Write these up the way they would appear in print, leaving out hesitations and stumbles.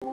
You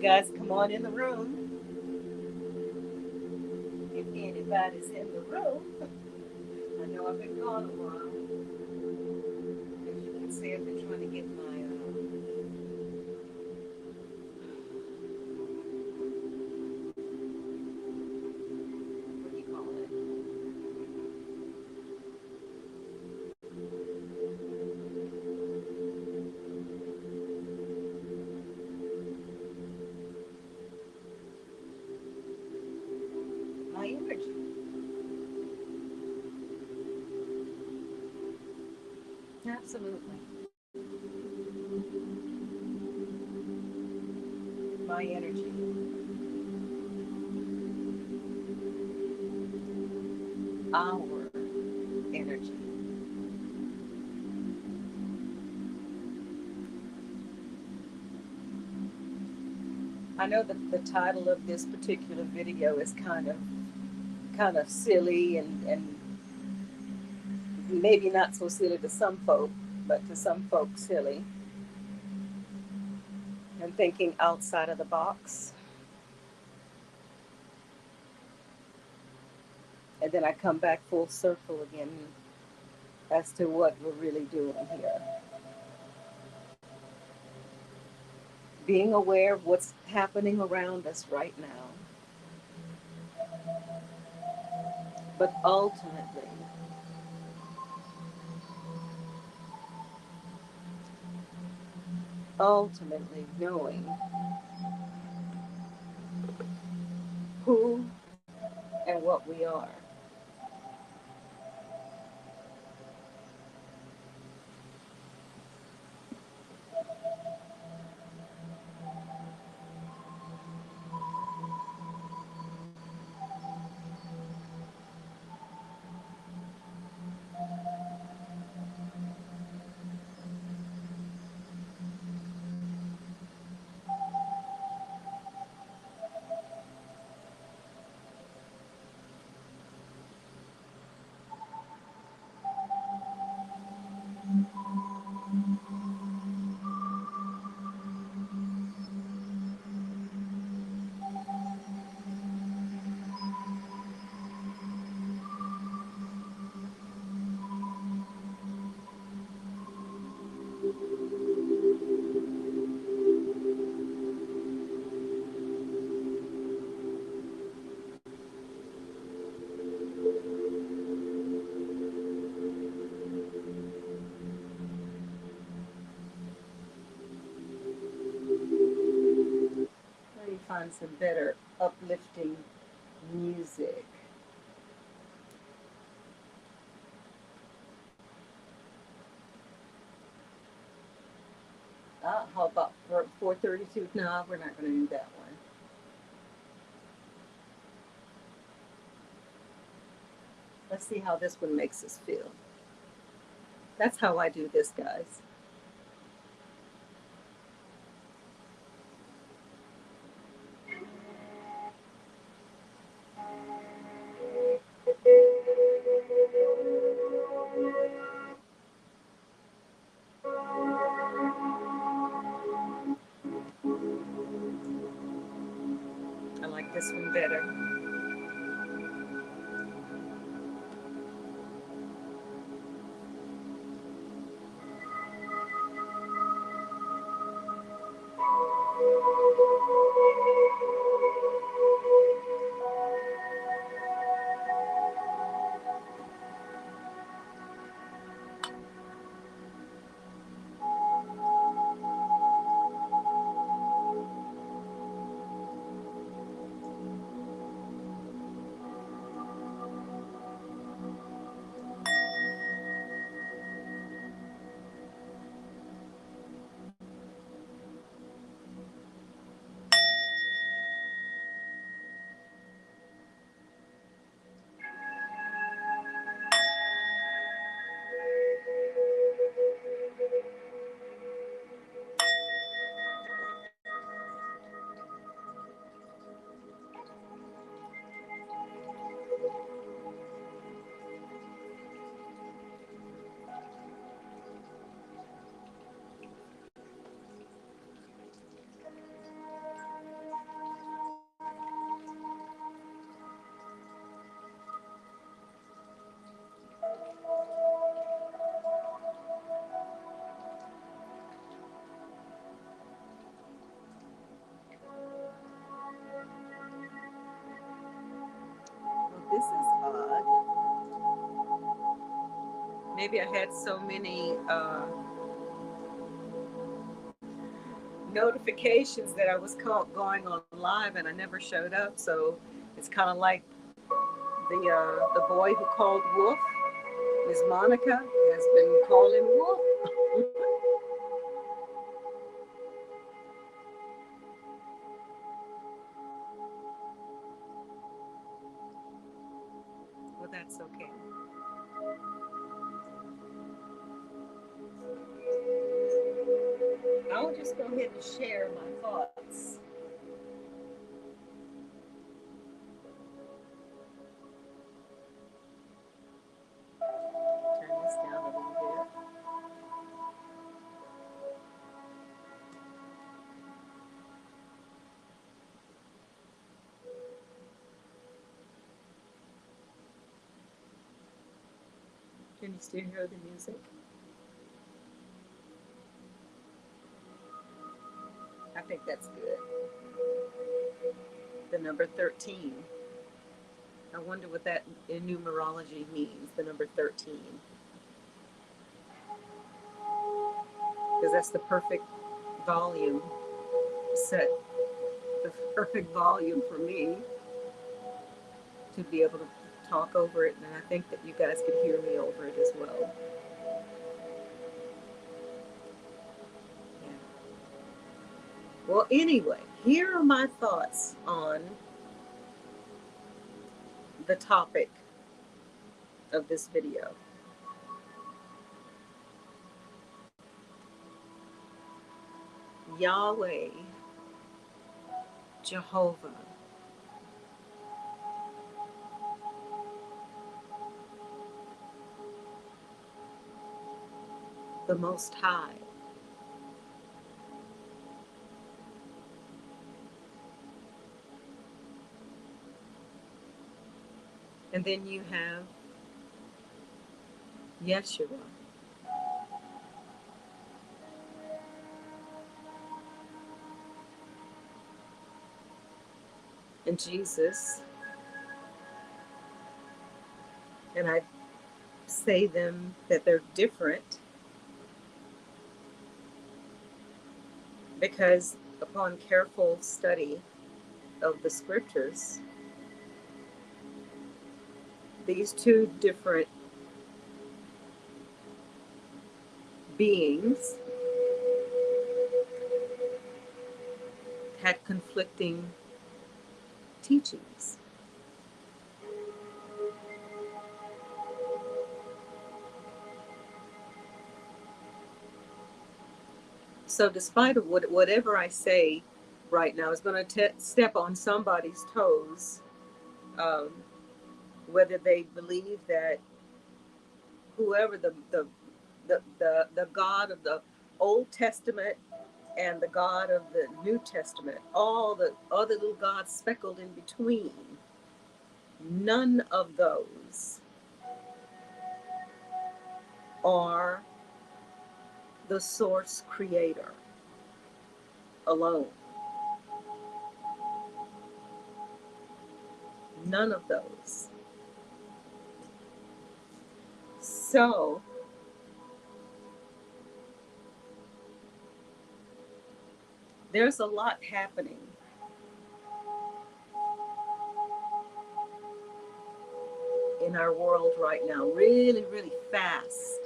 guys come on in the room. If anybody's in the room. I know I've been gone a while. As you can see, I've been trying to get my, what do you call it? My energy. Absolutely. My energy. Our energy. I know that the title of this particular video is kind of silly and maybe not so silly to some folk, but to some folks silly. And thinking outside of the box. And then I come back full circle again as to what we're really doing here. Being aware of what's happening around us right now. But ultimately knowing who and what we are. find some better uplifting music. How about 432? No, we're not going to do that one. Let's see how this one makes us feel. That's how I do this, guys. I like this one better. This is odd. Maybe I had so many notifications that I was going on live and I never showed up. So it's kind of like the boy who called Wolf. Miss Monica has been calling Wolf. Well, that's okay. I'll just go ahead and share my thoughts. Turn this down a little bit. Can you still hear the music? I think that's good. The number 13. I wonder what that in numerology means, the number 13. Because that's the perfect volume set, the perfect volume for me to be able to talk over it. And I think that you guys could hear me over it as well. Yeah. Well, anyway, here are my thoughts on the topic of this video. Yahweh Jehovah, the Most High, and then you have Yeshua, and Jesus, and I say them that they're different because upon careful study of the scriptures, these two different beings had conflicting teachings. So despite of whatever I say right now is going to step on somebody's toes, um, whether they believe that whoever the God of the Old Testament and the God of the New Testament, all the other little gods speckled in between, none of those are the source creator alone. None of those. So there's a lot happening in our world right now, really, really fast.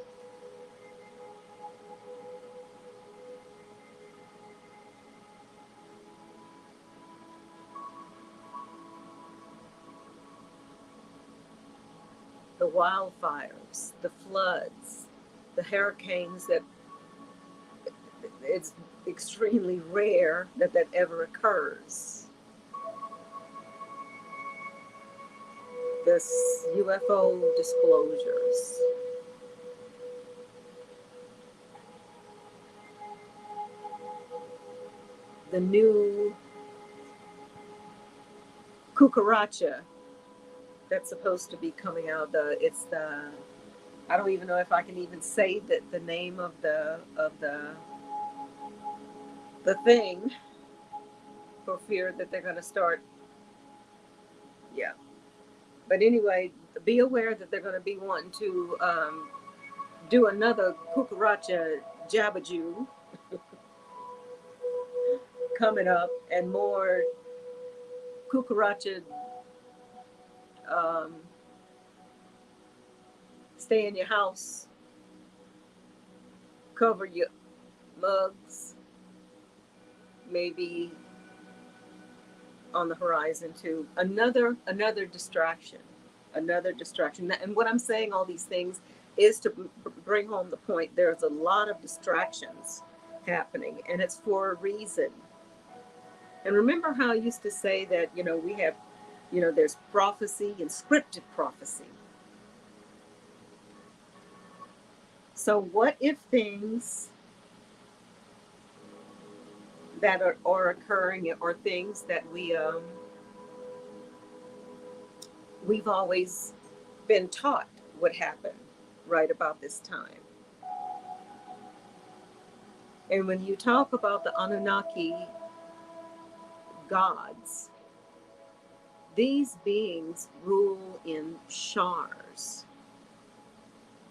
The wildfires, the floods, the hurricanes that it's extremely rare that that ever occurs. The UFO disclosures. The new cucaracha that's supposed to be coming out. It's the, I don't even know if I can even say that the name of the thing, for fear that they're going to start. Yeah. But anyway, be aware that they're going to be wanting to do another cucaracha jabajoo coming up, and more cucaracha um, stay in your house, cover your mugs, maybe on the horizon too. Another distraction, another distraction. And what I'm saying, all these things, is to bring home the point. There's a lot of distractions happening, and it's for a reason. And remember how I used to say that, we have, there's prophecy and scripted prophecy. So what if things that are occurring, or things that we've always been taught would happen right about this time? And when you talk about the Anunnaki gods, these beings rule in shars.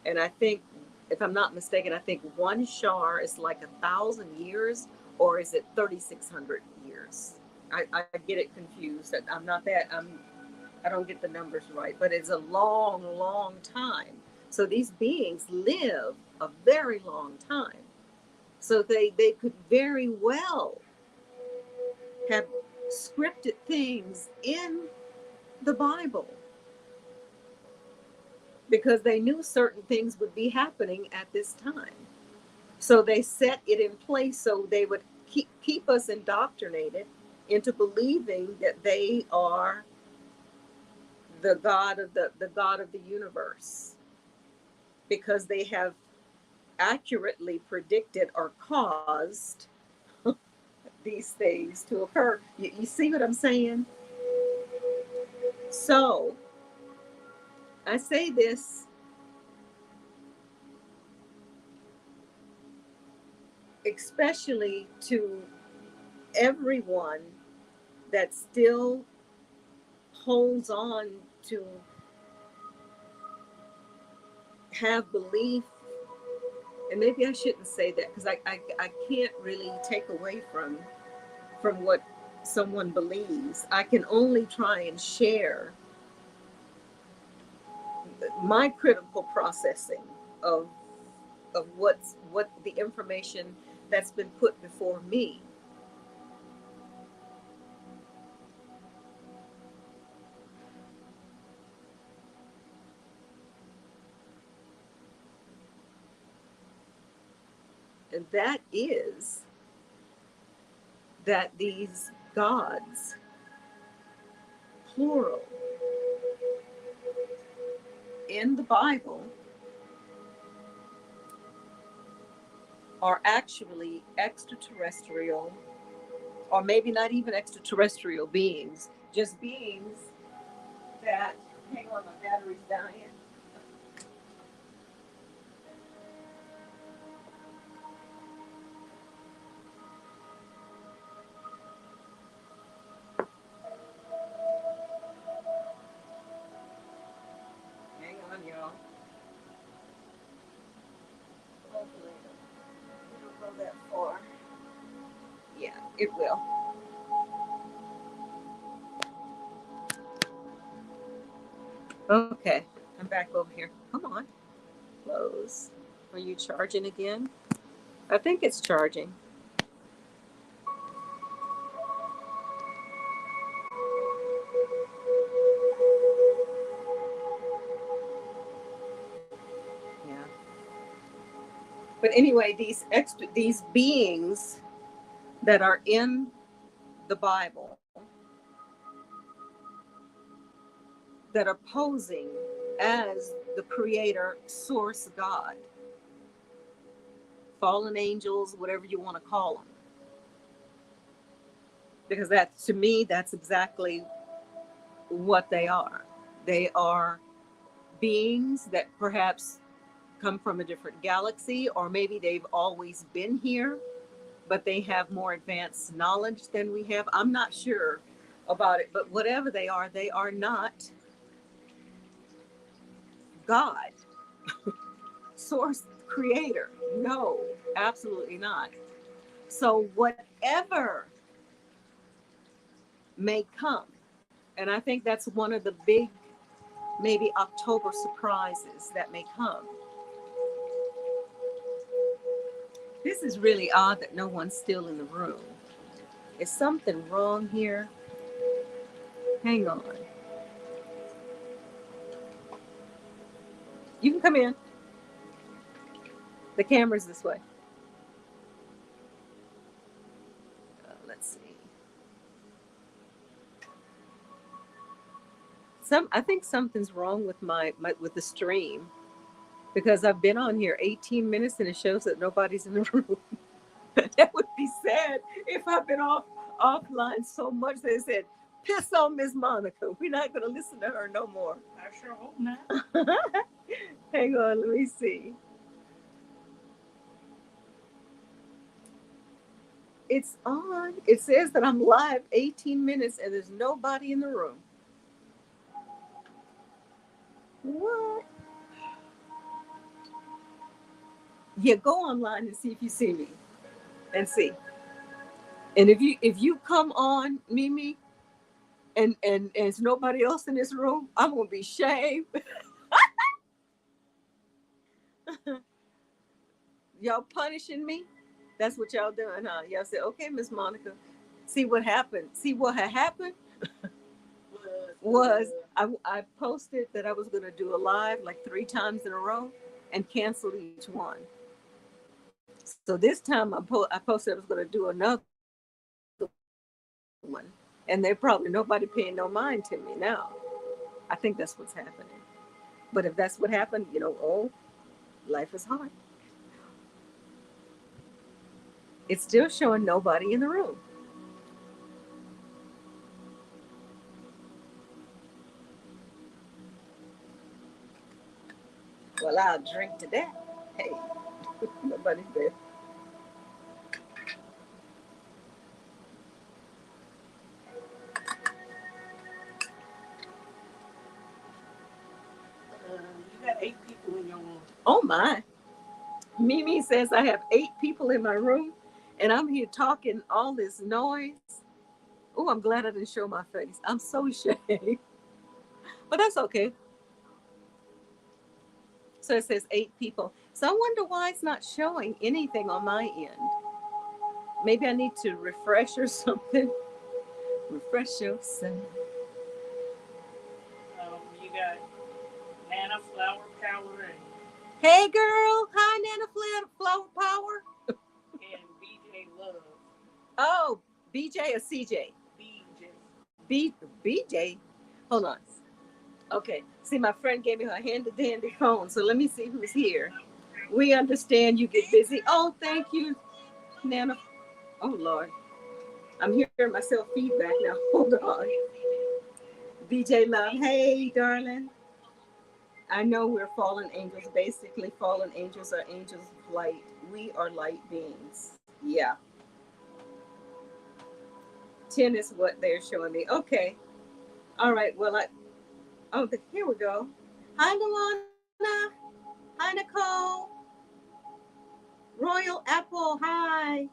And I think, if I'm not mistaken, I think one shar is like 1,000 years, or is it 3,600 years? I get it confused. I'm not that, I don't get the numbers right, but it's a long, long time. So these beings live a very long time. So they could very well have scripted things in the Bible, because they knew certain things would be happening at this time. So they set it in place so they would keep us indoctrinated into believing that they are the God of the God of the universe, because they have accurately predicted or caused these things to occur. You see what I'm saying? So I say this especially to everyone that still holds on to have belief. And maybe I shouldn't say that, because I can't really take away from what someone believes. I can only try and share my critical processing of what the information that's been put before me. And that is that these gods, plural, in the Bible are actually extraterrestrial, or maybe not even extraterrestrial beings, just beings that, hang on, my battery's dying. Hang on, y'all. Hopefully it'll go that far. Yeah, it will. Okay, I'm back over here. Come on, close. Are you charging again? I think it's charging. Yeah. But anyway, these beings that are in the Bible that are posing as the creator, source God, fallen angels, whatever you want to call them. Because that, to me, that's exactly what they are. They are beings that perhaps come from a different galaxy, or maybe they've always been here, but they have more advanced knowledge than we have. I'm not sure about it, but whatever they are not God, source, creator. No, absolutely not. So whatever may come, and I think that's one of the big, maybe October surprises that may come. This is really odd that no one's still in the room. Is something wrong here? Hang on. You can come in. The camera's this way. Let's see. I think something's wrong with with the stream, because I've been on here 18 minutes and it shows that nobody's in the room. That would be sad if I've been offline so much. They said, piss on Miss Monica. We're not going to listen to her no more. I sure hope not. Hang on, let me see. It's on. It says that I'm live 18 minutes and there's nobody in the room. What? Yeah, go online and see if you see me. And see. And if you come on, Mimi, and there's nobody else in this room, I'm gonna be shamed. Y'all punishing me? That's what y'all doing, huh? Y'all said, okay, Miss Monica. See what happened. See what had happened was I posted that I was gonna do a live like 3 times in a row and canceled each one. So this time I posted I was gonna do another one, and they're probably nobody paying no mind to me now. I think that's what's happening. But if that's what happened, oh, life is hard. It's still showing nobody in the room. Well, I'll drink to that. Hey, nobody's there. You got 8 people in your room. Oh my. Mimi says I have 8 people in my room and I'm here talking all this noise. Oh, I'm glad I didn't show my face. I'm so ashamed. But that's okay. So it says 8 people. So I wonder why it's not showing anything on my end. Maybe I need to refresh or something. Refresh yourself. You got Nana Flower Power Hey girl. Hi, Nana Flower Power. and BJ Love. Oh, BJ or CJ? BJ. BJ? Hold on. Okay. See, my friend gave me her handy dandy phone. So let me see who's here. We understand you get busy. Oh, thank you, Nana. Oh, Lord. I'm hearing myself feedback now. Hold on. BJ Love. Hey, darling. I know we're fallen angels. Basically, fallen angels are angels of light. We are light beings. Yeah. 10 is what they're showing me. Okay. All right. Well, here we go. Hi, Luana. Hi, Nicole. Royal Apple. Hi.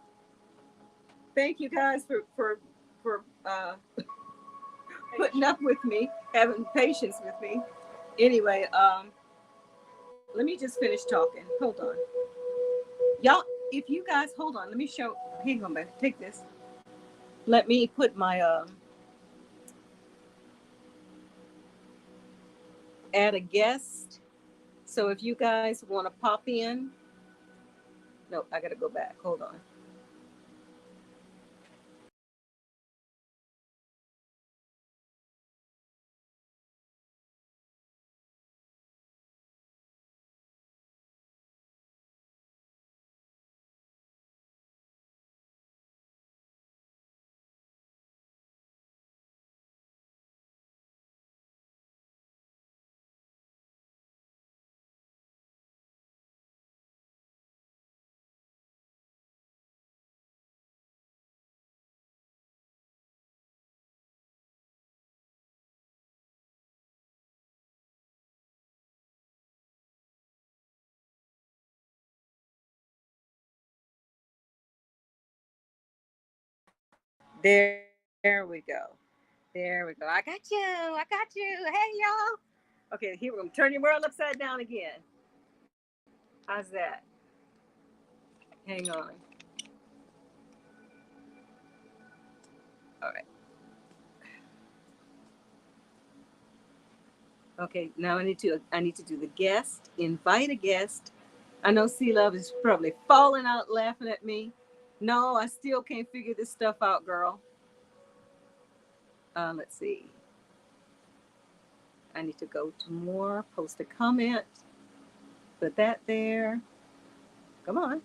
Thank you guys for putting up with me, having patience with me. Anyway, let me just finish talking. Hold on. Y'all, if you guys hold on, let me show. Hang on, baby. Take this. Let me put my add a guest. So if you guys want to pop in, no, I gotta go back. Hold on. There we go. There we go. I got you. I got you. Hey y'all. Okay, here we're gonna turn your world upside down again. How's that? Hang on. All right. Okay, now I need to do the guest, invite a guest. I know C Love is probably falling out laughing at me. No, I still can't figure this stuff out, girl. Let's see. I need to go to more, post a comment, put that there. Come on.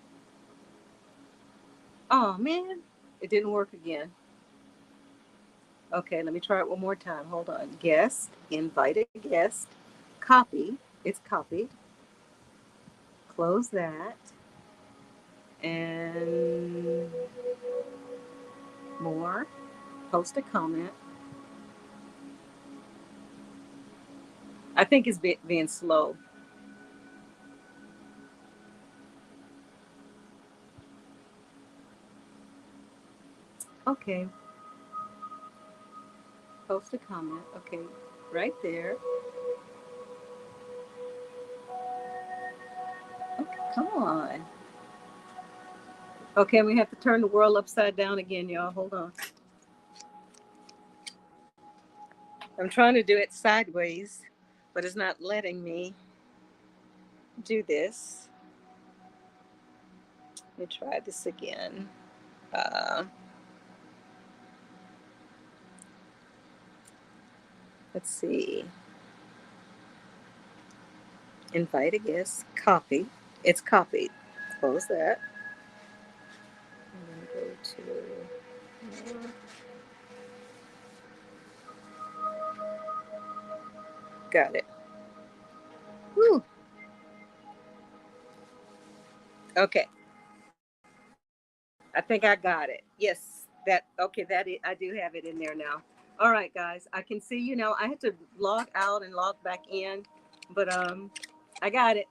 Oh man, it didn't work again. Okay, let me try it one more time. Hold on. Guest, invite a guest, copy. It's copied. Close that. And more. Post a comment. I think it's being slow. Okay, post a comment. Okay, right there. Okay, come on. Okay, we have to turn the world upside down again, y'all. Hold on. I'm trying to do it sideways, but it's not letting me do this. Let me try this again. Uh, let's see. Invite a guest. Copy. It's copied. Close that. And then go to. Got it. Woo. Okay. I think I got it. Yes. I do have it in there now. All right, guys. I can see you now. I had to log out and log back in, but I got it.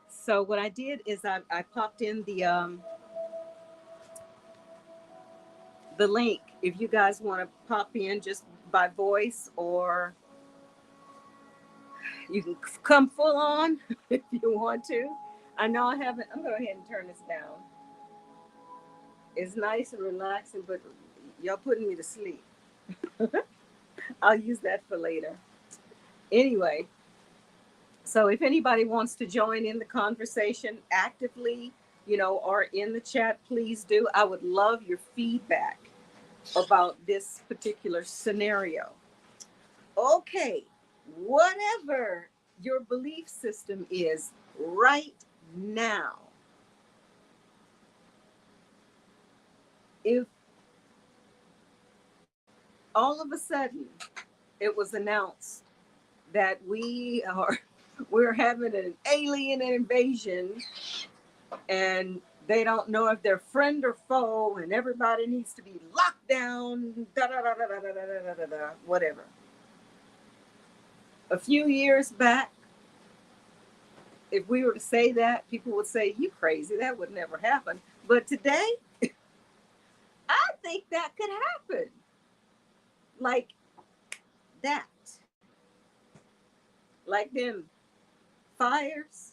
So what I did is I popped in the link if you guys want to pop in just by voice, or you can come full on if you want to. I know I haven't. I'm going to go ahead and turn this down. It's nice and relaxing, but y'all putting me to sleep. I'll use that for later. Anyway, so if anybody wants to join in the conversation actively, or in the chat, please do. I would love your feedback about this particular scenario. Okay, whatever your belief system is right now, if all of a sudden it was announced that we're having an alien invasion, and they don't know if they're friend or foe, and everybody needs to be locked down, whatever. A few years back, if we were to say that, people would say, "You crazy, that would never happen." But today, I think that could happen. Like that. Like them fires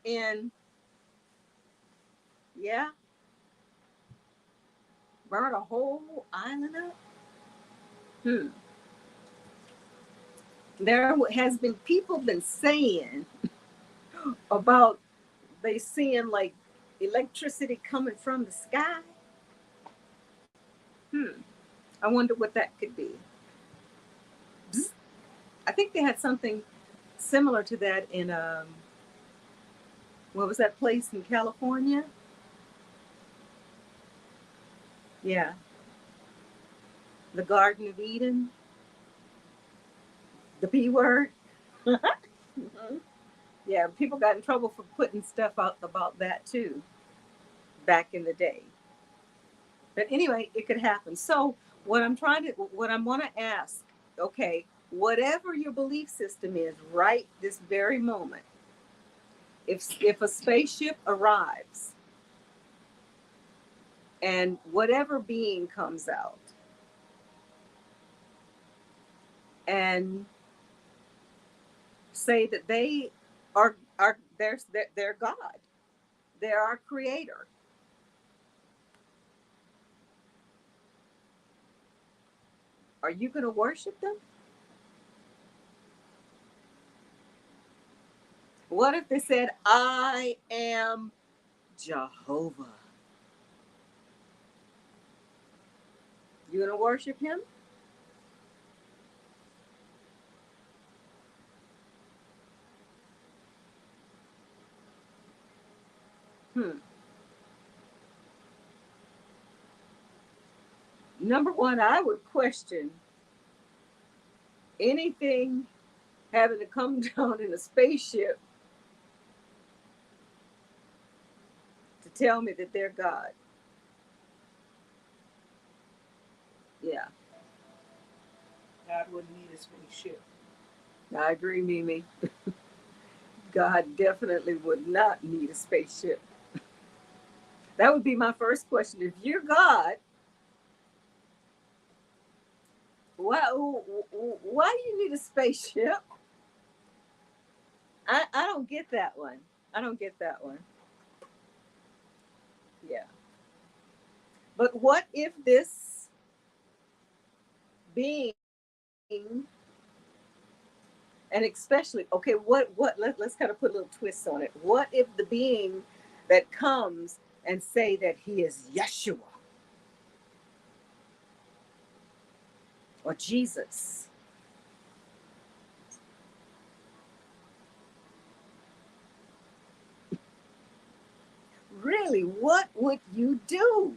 in, yeah, burn a whole island up. There has been people been saying about they seeing like electricity coming from the sky. I wonder what that could be. I think they had something similar to that in what was that place in California? Yeah, the Garden of Eden, the B word. Mhm. Yeah, people got in trouble for putting stuff out about that too back in the day. But anyway, it could happen. So what I want to ask, okay, whatever your belief system is right this very moment, if a spaceship arrives and whatever being comes out and say that they are they're God, they're our creator, are you going to worship them? What if they said, "I am Jehovah"? You going to worship him? Hmm. Number one, I would question anything having to come down in a spaceship to tell me that they're God. Yeah, God wouldn't need a spaceship. I agree, Mimi. God definitely would not need a spaceship. That would be my first question. If you're God, why do you need a spaceship? I don't get that one. I don't get that one. Yeah. But what if this being, and especially, okay, let's kind of put a little twist on it. What if the being that comes and say that he is Yeshua or Jesus? Really, what would you do?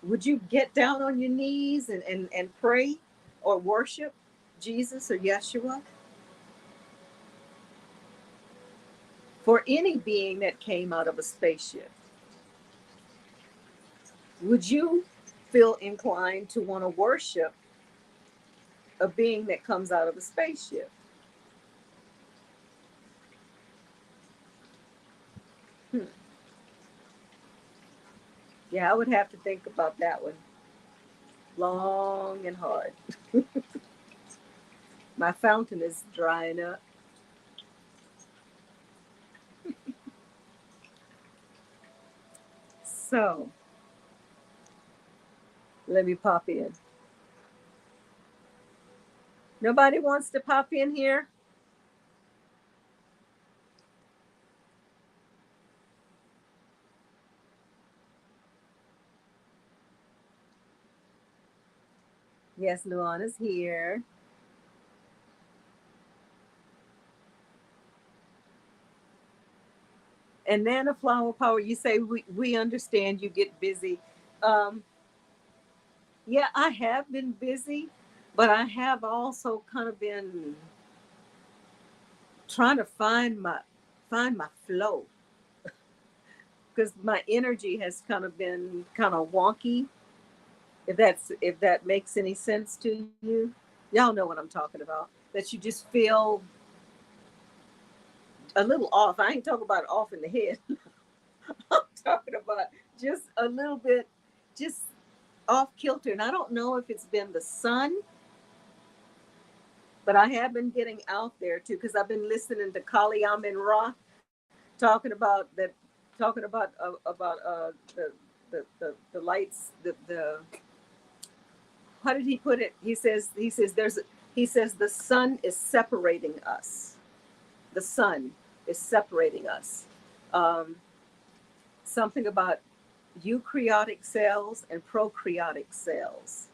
Would you get down on your knees and pray or worship Jesus or Yeshua? For any being that came out of a spaceship, would you feel inclined to want to worship a being that comes out of a spaceship? Hmm. Yeah, I would have to think about that one long and hard. My fountain is drying up. So let me pop in. Nobody wants to pop in here? Yes, Luana's here. And Nana Flower Power, you say we understand you get busy. Um, yeah, I have been busy, but I have also kind of been trying to find my flow because my energy has kind of been kind of wonky. If that makes any sense to you, y'all know what I'm talking about. That you just feel a little off. I ain't talking about off in the head. I'm talking about just a little bit, just off kilter. And I don't know if it's been the sun, but I have been getting out there too because I've been listening to Kali Amin Ra talking about that, talking about the lights, the how did he put it? He says the sun is separating us. The sun is separating us. Um, Something about eukaryotic cells and prokaryotic cells.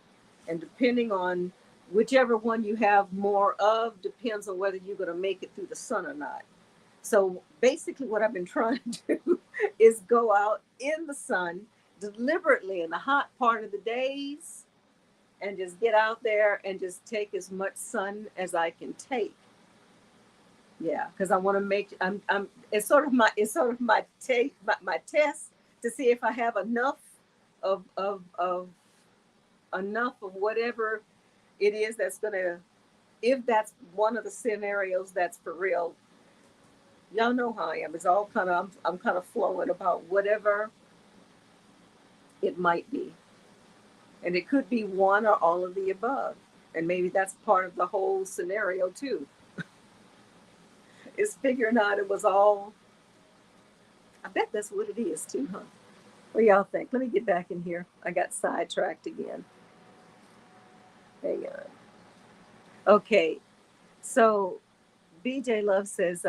And depending on whichever one you have more of, depends on whether you're going to make it through the sun or not. So basically, what I've been trying to do is go out in the sun deliberately in the hot part of the days and just get out there and just take as much sun as I can take. Yeah, because I want to make. I'm. It's sort of my take my test to see if I have of enough of whatever it is that's gonna. If that's one of the scenarios that's for real, y'all know how I am. It's all kind of. I'm kind of flowing about whatever it might be, and it could be one or all of the above, and maybe that's part of the whole scenario too. Is figuring out it was all. I bet that's what it is too, huh? What do y'all think? Let me get back in here. I got sidetracked again. Hang on. Okay, so BJ Love says,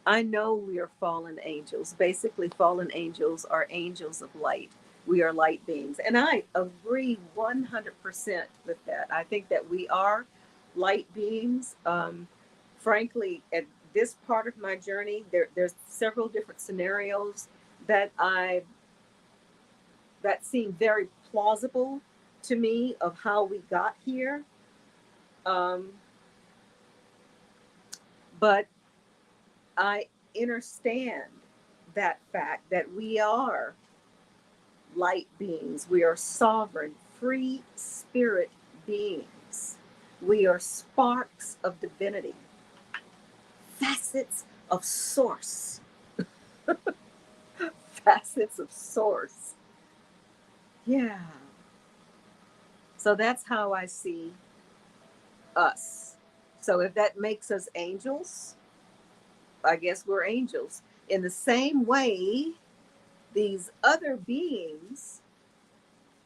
I know we are fallen angels. Basically, fallen angels are angels of light. We are light beings. And I agree 100% with that. I think that we are light beings. Frankly, at this part of my journey, there's several different scenarios that I that seem very plausible to me of how we got here. Um, but I understand that fact that we are light beings. We are sovereign, free spirit beings. We are sparks of divinity, facets of source, facets of source. Yeah. So that's how I see us. So if that makes us angels, I guess we're angels. In the same way, these other beings,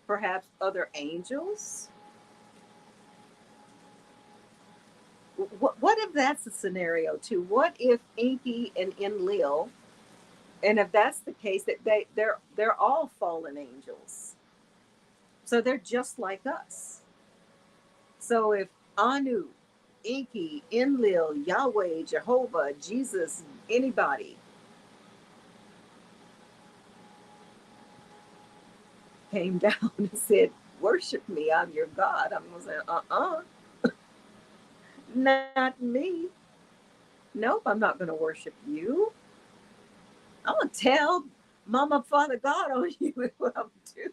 perhaps other angels, what if that's a scenario too? What if Inky and Enlil, and if that's the case, that they're all fallen angels, so they're just like us. So if Anu, Inky, Enlil, Yahweh, Jehovah, Jesus, anybody came down and said, "Worship me, I'm your God," I'm gonna say, not me. Nope, I'm not gonna worship you. I'm gonna tell Mama, Father God on you is what I'm doing.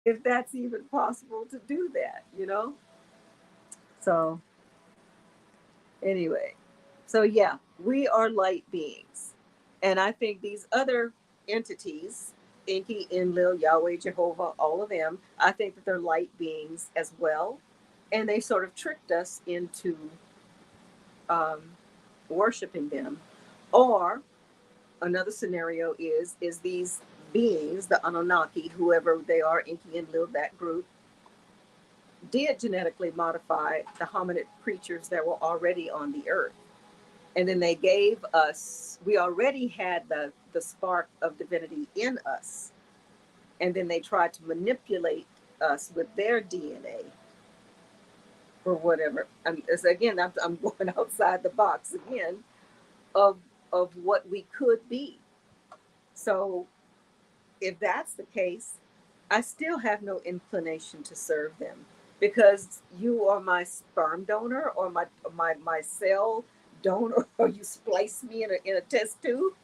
If that's even possible to do that. So anyway, so yeah, We are light beings. And I think these other entities, Enki, Enlil, Yahweh, Jehovah, all of them, I think that they're light beings as well. And they sort of tricked us into um, worshiping them. Or another scenario is these beings, the Anunnaki, whoever they are, Enki, Enlil, that group, did genetically modify the hominid creatures that were already on the earth. And then they gave us, we already had the spark of divinity in us. And then they tried to manipulate us with their DNA for whatever. Again, I'm going outside the box again of, of what we could be. So if that's the case, I still have no inclination to serve them because you are my sperm donor or my cell donor or you splice me in a test tube.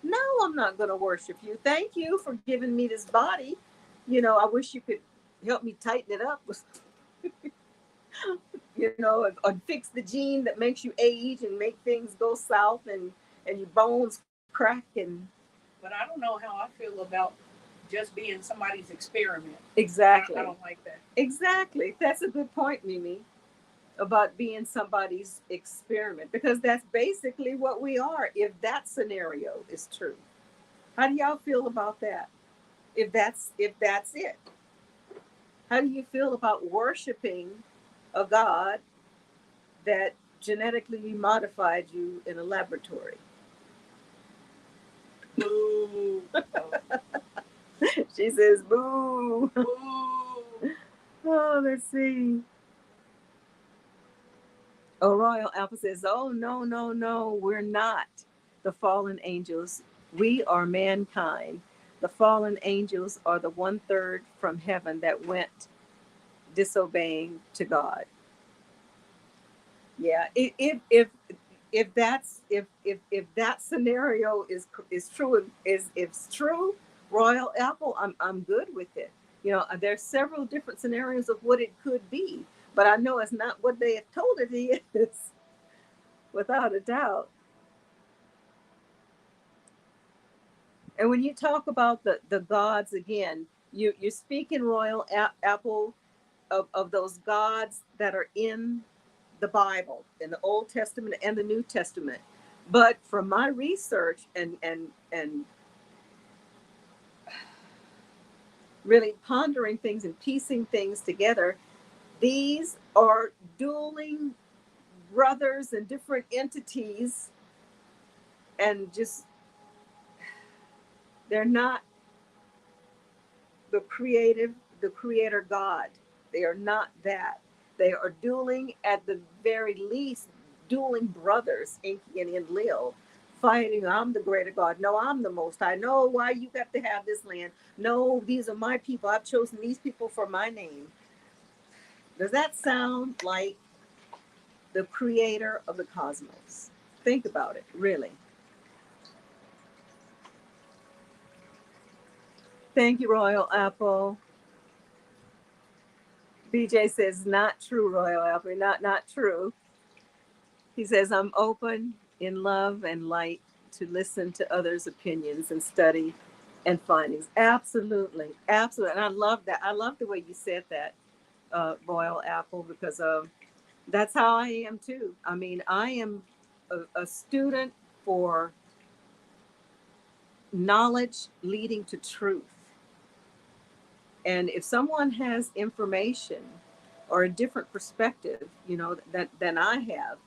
No, I'm not going to worship you. Thank you for giving me this body. I wish you could help me tighten it up, or fix the gene that makes you age and make things go south and your bones crack and But I don't know how I feel about just being somebody's experiment. exactly. I don't like that. Exactly. That's a good point, Mimi, about being somebody's experiment because that's basically what we are if that scenario is true. How do y'all feel about that? If that's it. How do you feel about worshiping a god that genetically modified you in a laboratory? Boo. She says, boo. Boo. Oh, let's see. Oh, Royal Alpha says, oh, no, no, no, we're not the fallen angels. We are mankind. The fallen angels are the 1/3 from heaven that went disobeying to God. Yeah, if that scenario is true, is if it's true, Royal Apple, I'm good with it. There's several different scenarios of what it could be, but I know it's not what they have told it is, without a doubt. And when you talk about the gods again, you're speaking Royal Apple of those gods that are in the Bible, in the Old Testament and the New Testament. But from my research and really pondering things and piecing things together, these are dueling brothers and different entities, and just they're not the creator God. They are not that. They are dueling, at the very least, dueling brothers, Enki and Enlil, fighting. I'm the greater God. No, I'm the most high. No, why you got to have this land? No, these are my people. I've chosen these people for my name. Does that sound like the creator of the cosmos? Think about it, really. Thank you, Royal Apple. BJ says, not true, Royal Apple. Not true. He says, I'm open in love and light to listen to others' opinions and study and findings. Absolutely. Absolutely. And I love that. I love the way you said that, Royal Apple, because that's how I am too. I mean, I am a student for knowledge leading to truth. And if someone has information or a different perspective, than I have,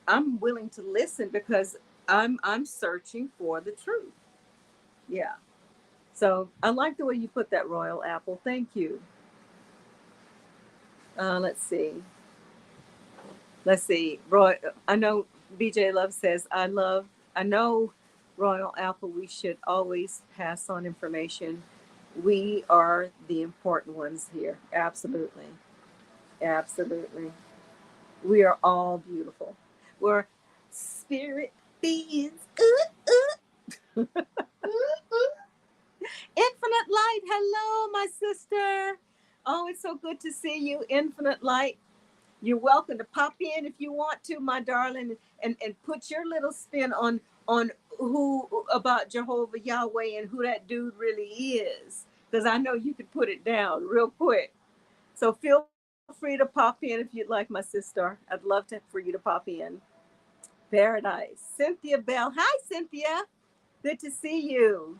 I'm willing to listen because I'm searching for the truth. Yeah. So I like the way you put that, Royal Apple. Thank you. Let's see. Let's see. Roy, I know BJ Love says, I know, Royal Apple, we should always pass on information. We are the important ones here. Absolutely. Absolutely. We are all beautiful. We're spirit beings. Infinite Light. Hello, my sister. Oh, it's so good to see you, Infinite Light. You're welcome to pop in if you want to, my darling, and put your little spin on who about Jehovah Yahweh and who that dude really is. Because I know you could put it down real quick. So feel free to pop in if you'd like, my sister. I'd love for you to pop in. Paradise. Cynthia Bell. Hi, Cynthia. Good to see you.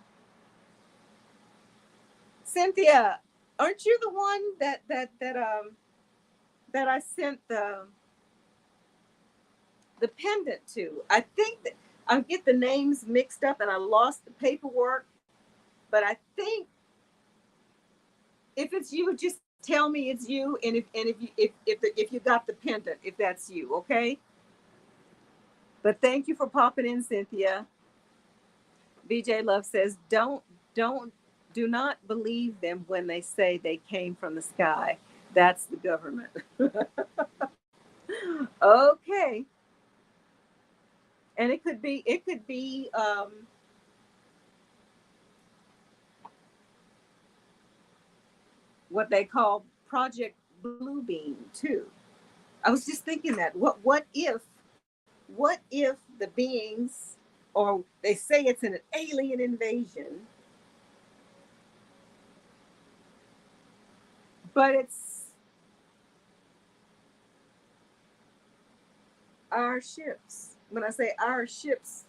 Cynthia, aren't you the one that I sent the pendant to? I think that I get the names mixed up and I lost the paperwork, but I think if it's you, just tell me it's you, and if you got the pendant, if that's you, okay? But thank you for popping in, Cynthia. BJ Love says, don't do not believe them when they say they came from the sky. That's the government. Okay. And it could be what they call Project Bluebeam too. I was just thinking that what if the beings, or they say it's an alien invasion, but it's our ships. When I say our ships,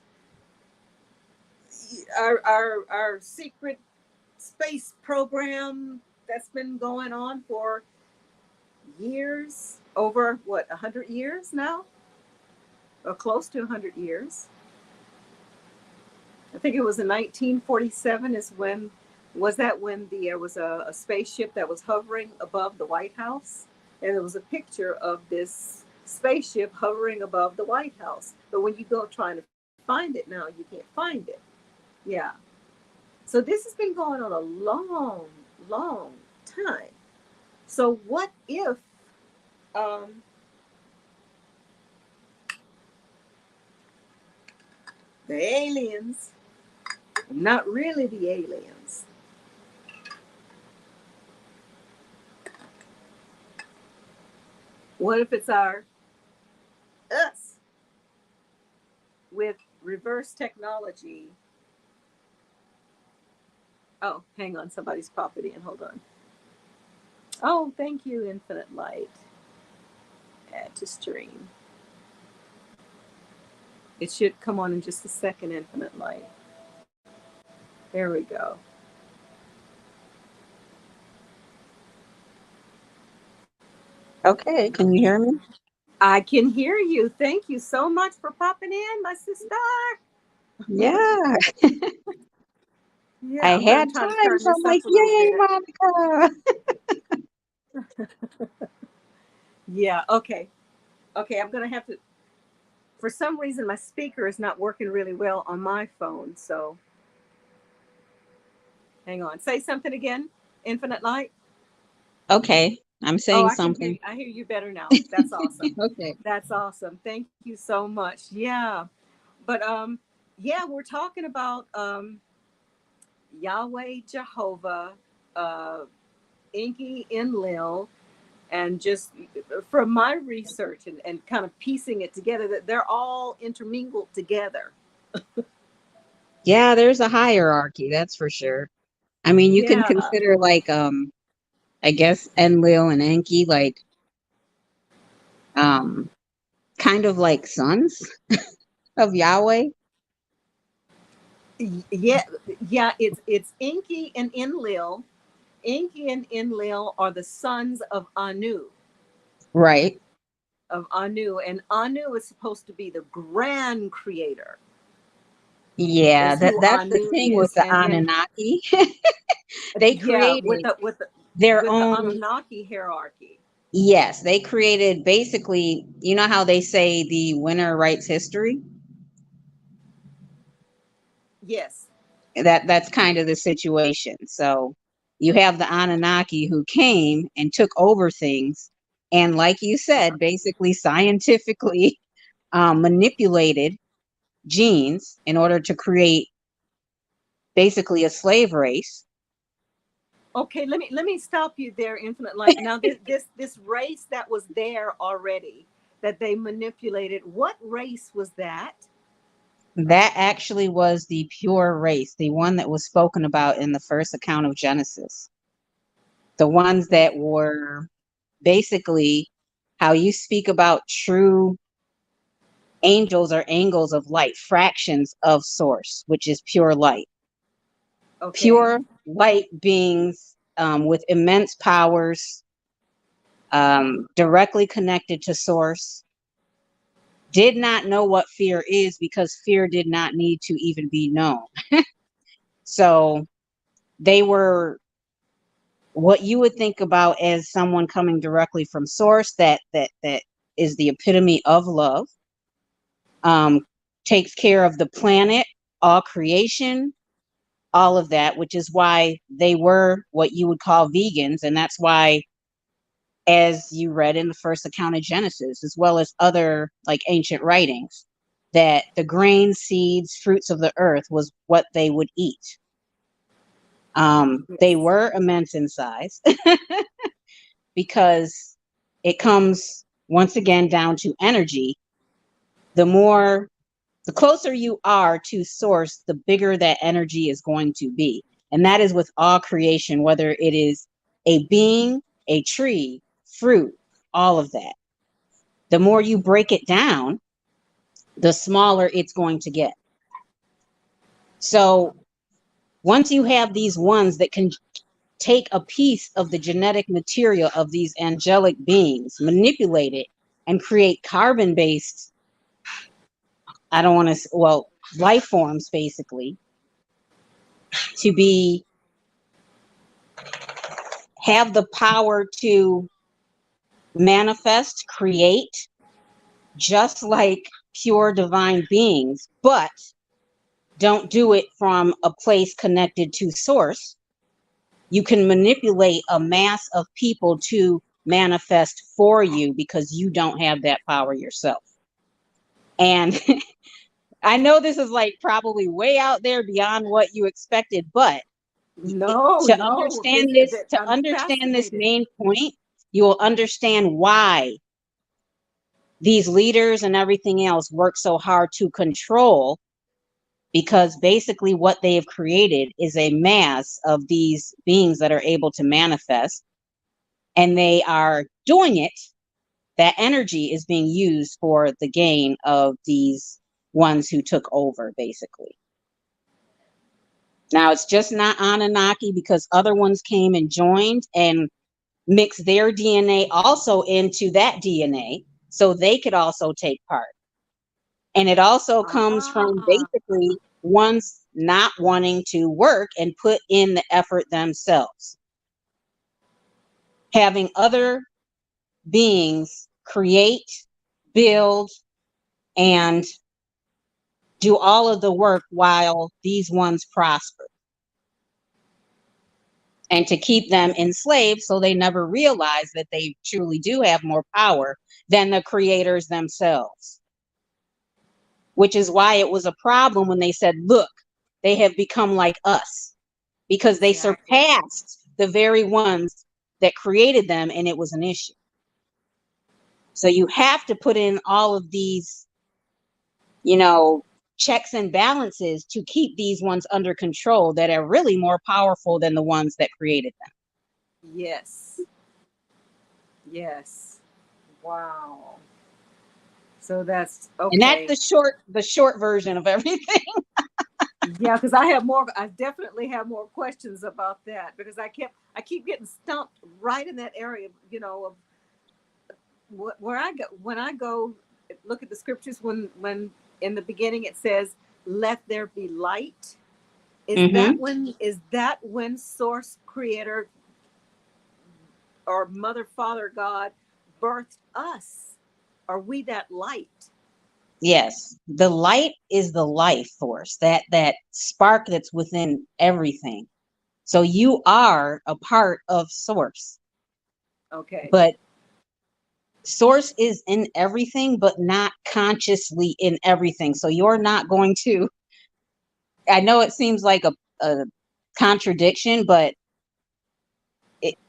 our secret space program that's been going on for years, over what, 100 years now, or close to 100 years. I think it was in 1947 is when there was a spaceship that was hovering above the White House, and there was a picture of this spaceship hovering above the White House. But when you go trying to find it now, you can't find it. Yeah. So this has been going on a long, long time. So what if um, the aliens, not really the aliens, what if it's us with reverse technology? Oh, hang on, somebody's popping in. Hold on. Oh, thank you, Infinite Light. Add to stream. It should come on in just a second, Infinite Light. There we go. Okay, can you hear me? I can hear you. Thank you so much for popping in, my sister. Yeah, Yeah, I I'm going had to try to time, turn so I'm this up like, a little yay, bit. Monica. Yeah, okay. Okay, I'm going to have to, for some reason, my speaker is not working really well on my phone. So hang on. Say something again, Infinite Light. Okay, I'm Oh, saying I can hear you. something. I hear you better now. That's awesome. Okay. That's awesome. Thank you so much. Yeah. But yeah, we're talking about Yahweh Jehovah, uh Inky Enlil, and just from my research and kind of piecing it together, that they're all intermingled together. Yeah, there's a hierarchy, that's for sure. I mean, you can Yeah. consider like I guess Enlil and Enki like um kind of like sons of Yahweh. Yeah, yeah, it's Inky and Enlil. Inky and Enlil are the sons Right. of Anu, and Anu is supposed to be the grand creator, Yeah, is who that's the Anu thing with is. the And then Anunnaki. They yeah, created their with the own. Anunnaki hierarchy. Yes, they created basically, you know how they say the winner writes history? Yes. That's kind of the situation. So you have the Anunnaki who came and took over things, and like you Uh-huh. said, basically scientifically manipulated genes in order to create basically a slave race. Okay, let me stop you there, Infinite Light. Now this race that was there already that they manipulated, what race was that? That actually was the pure race, the one that was spoken about in the first account of Genesis. The ones that were basically how you speak about true angels or angles of light, fractions of source, which is pure light. Okay. Pure light beings with immense powers, directly connected to source, did not know what fear is because fear did not need to even be known. So they were what you would think about as someone coming directly from source, that is the epitome of love, um, takes care of the planet, all creation, all of that, which is why they were what you would call vegans. And that's why, as you read in the first account of Genesis, as well as other like ancient writings, that the grains, seeds, fruits of the earth was what they would eat. They Yes. were immense in size because it comes once again down to energy. The closer you are to source, the bigger that energy is going to be. And that is with all creation, whether it is a being, a tree, fruit, all of that. The more you break it down, the smaller it's going to get. So once you have these ones that can take a piece of the genetic material of these angelic beings, manipulate it, and create carbon based, I don't want to, well, life forms basically, to be, have the power to manifest, create, just like pure divine beings, but don't do it from a place connected to source. You can manipulate a mass of people to manifest for you because you don't have that power yourself. And I know this is like probably way out there beyond what you expected, but No, to no. understand this, to I'm understand this fascinated. main point, you will understand why these leaders and everything else work so hard to control, because basically what they have created is a mass of these beings that are able to manifest, and they are doing it. That energy is being used for the gain of these ones who took over, basically. Now, it's just not Anunnaki, because other ones came and joined and mixed their DNA also into that DNA so they could also take part. And it also comes from Ah, basically ones not wanting to work and put in the effort themselves. Having other beings create, build, and do all of the work while these ones prosper. And to keep them enslaved so they never realize that they truly do have more power than the creators themselves. Which is why it was a problem when they said, look, they have become like us, because they exactly. surpassed the very ones that created them, and it was an issue. So you have to put in all of these, you know, checks and balances to keep these ones under control that are really more powerful than the ones that created them. Yes. Yes. Wow. So that's And that's okay. the short version of everything. Yeah, because I have more. I definitely have more questions about that because I keep getting stumped right in that area. You know, of where I go when I go look at the scriptures when in the beginning it says, "Let there be light." Mm-hmm. Is that when Source Creator or Mother Father God birthed us? Are we that light? Yes, the light is the life force, that spark that's within everything. So you are a part of source, Okay. but source is in everything, but not consciously in everything. So you're not going to, I know it seems like a contradiction, but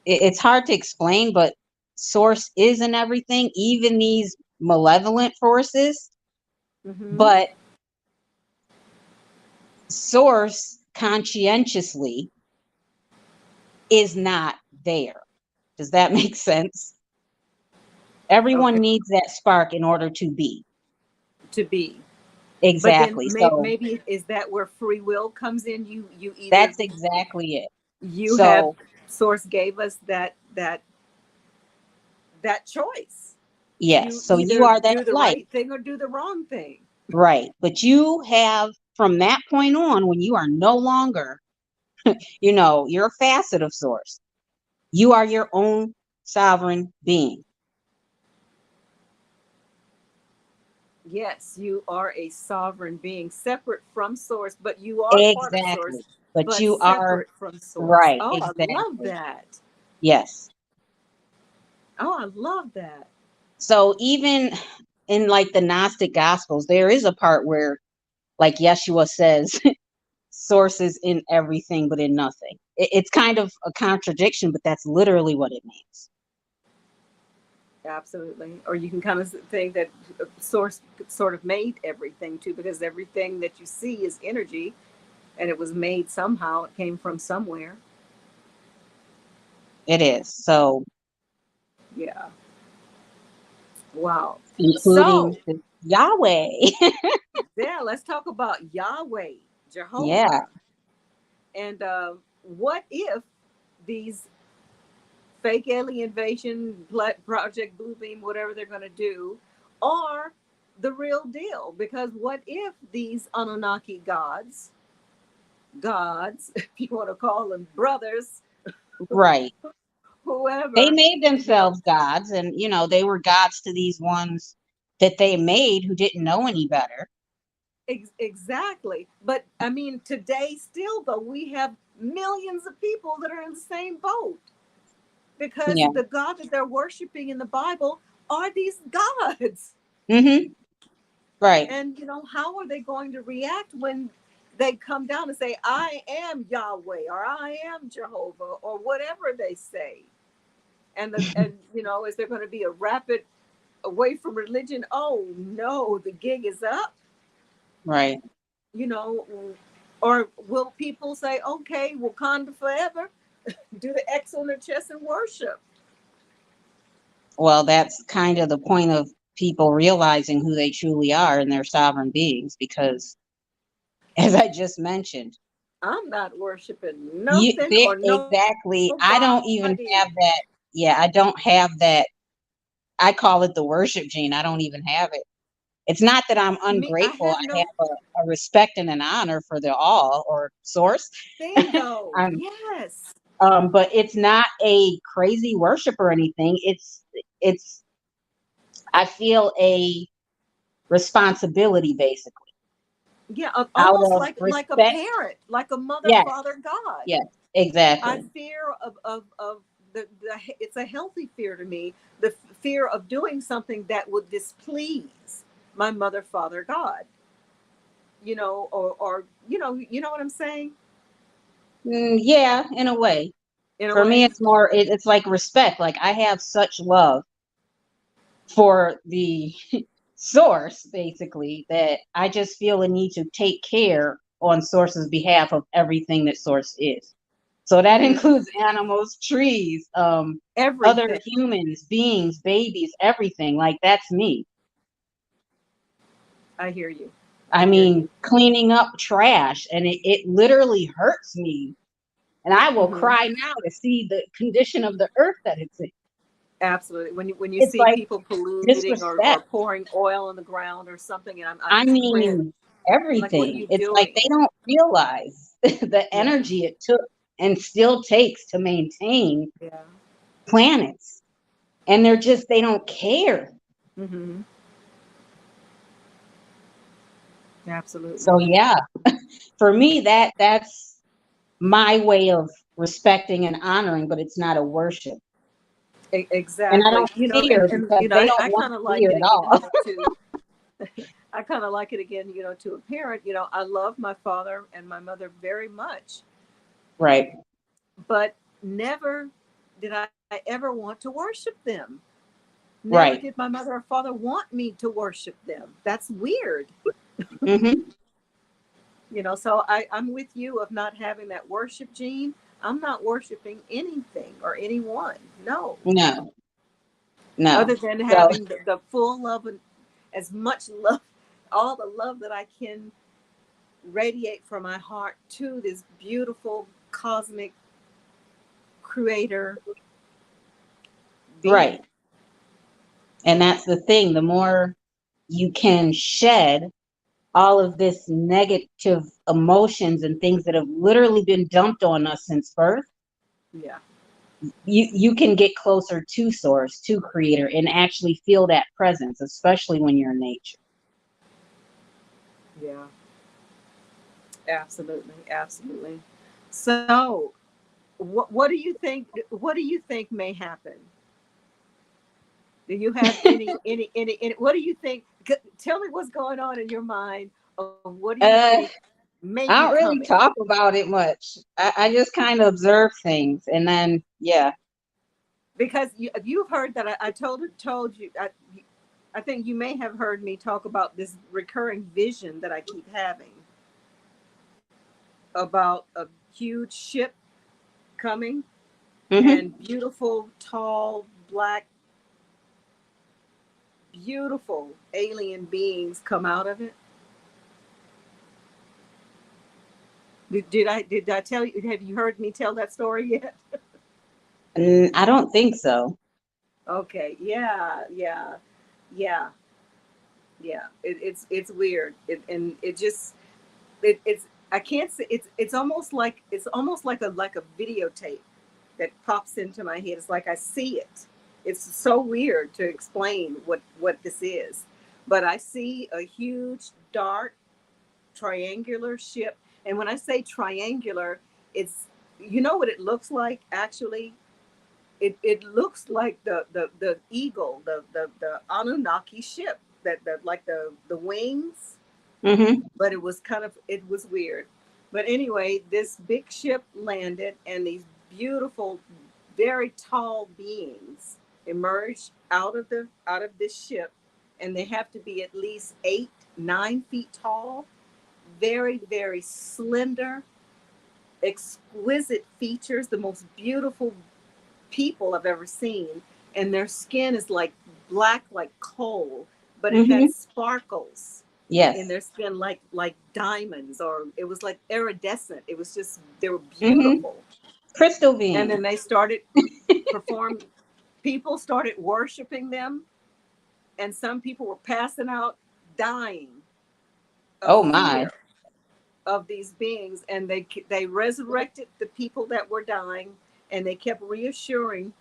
it's hard to explain, but source is in everything, even these malevolent forces. Mm-hmm. But source conscientiously is not there. Does that make sense? Okay. Everyone needs that spark in order to be. To be. But then Exactly. So maybe is that where free will comes in? You either that's exactly it. you have So source gave us that choice yes, to so you either are that do the light, right thing or do the wrong thing. right? But you have, from that point on, when you are no longer, you're a facet of source. You are your own sovereign being. Yes, you are a sovereign being, separate from source, but you are part of source, Exactly. But but you are separate from source. right. Oh, I love Exactly. that. Yes. Oh, I love that. So even in like the Gnostic Gospels, there is a part where, like Yeshua says, source is in everything but in nothing. It's kind of a contradiction, but that's literally what it means. Absolutely. Or you can kind of think that source sort of made everything too, because everything that you see is energy and it was made somehow. It came from somewhere. It is. So, Yeah. Wow. including So, Yahweh. yeah, let's talk about Yahweh, Yeah. Jehovah. And what if these fake alien invasion, Project Bluebeam, whatever they're going to do, are the real deal? Because what if these Anunnaki gods, if you want to call them brothers, Right. They whoever, made you know, themselves gods, and they were gods to these ones that they made who didn't know any better. exactly. But I mean, today still, though, we have millions of people that are in the same boat because Yeah. the God that they're worshiping in the Bible are these gods. Mm-hmm. Right. And, how are they going to react when they come down and say, I am Yahweh or I am Jehovah or whatever they say? And is there going to be a rapid away from religion? Oh no, the gig is up, Right. you know, or will people say, okay, Wakanda forever, do the X on their chest and worship? Well, that's kind of the point of people realizing who they truly are and their sovereign beings, because, as I just mentioned, I'm not worshiping you nothing there or exactly. I don't even nobody. have that. Yeah, I don't have that. I call it the worship gene. I don't even have it. It's not that I'm Me, I ungrateful. have I no have a respect and an honor for the all or source. bingo. I'm, Yes. but it's not a crazy worship or anything. It's I feel a responsibility basically Yeah, out almost of like a respect. parent, like a mother, Yes, father, God. yes, I exactly. fear of the it's a healthy fear to me, the fear of doing something that would displease my mother, father, God. Or you know what I'm saying? Yeah, in a way. In a For me, way. it's more. It's like respect. Like I have such love for the source, basically, that I just feel a need to take care on source's behalf of everything that source is. So that Mm, includes animals, trees, other everything. humans, beings, babies, everything. Like that's me. I hear you. I I hear mean, you. cleaning up trash, and it literally hurts me. And I will Hmm. cry now to see the condition of the earth that it's in. Absolutely. When you It's see like people polluting or disrespect. pouring oil on the ground or something, and I I just cringe. mean, I'm like, what are everything. you It's like doing? they don't realize the Yeah. energy it took and still takes to maintain Yeah. planets. And they don't care. Hmm. So Absolutely. yeah, for me that's my way of respecting and honoring, but it's not a worship. And I Exactly. don't fear because they don't I want kind of like fear it at again, all. I kind of like it again, to a parent, I love my father and my mother very much, Right. but never I ever want to worship them. Never Right. did my mother or father want me to worship them. That's weird. Mm-hmm. So I'm with you of not having that worship gene. I'm not worshiping anything or anyone. No. No, no. Other than So, having the full love and as much love, all the love that I can radiate from my heart to this beautiful cosmic creator being. right. And that's the thing. The more you can shed all of this negative emotions and things that have literally been dumped on us since birth, Yeah. you can get closer to source, to creator, and actually feel that presence, especially when you're in nature. Yeah. Absolutely. Absolutely. So, what do you think? What do you think may happen? Do you have any what do you think? Tell me what's going on in your mind of what do you uh think may I be don't really coming? talk about it much. I just kind of observe things, and then yeah. Because you've heard that I told you I think you may have heard me talk about this recurring vision that I keep having about a huge ship coming Mm-hmm. and beautiful tall black beautiful alien beings come out of it. Did I tell you? Have you heard me tell that story yet? I don't think so. Okay, yeah, yeah, yeah, yeah. It's weird, and it just it's I can't say it's almost like a videotape that pops into my head. It's like I see it. It's so weird to explain what this is, but I see a huge dark triangular ship, and when I say triangular, it's you know what it looks like actually. It looks like the eagle, the Anunnaki ship that like the wings, Mm-hmm. but it was weird. But anyway, this big ship landed, and these beautiful, very tall beings emerged out of this ship, and they have to be at least 8, 9 feet tall, very very slender, exquisite features, the most beautiful people I've ever seen, and their skin is like black like coal, but it Mm-hmm. had sparkles in Yes. their skin like diamonds, or it was like iridescent. It was just they were Mm-hmm. beautiful. Crystal And being. then they started perform people started worshiping them, and some people were passing out dying of Oh my. fear of these beings, and they resurrected the people that were dying, and they kept reassuring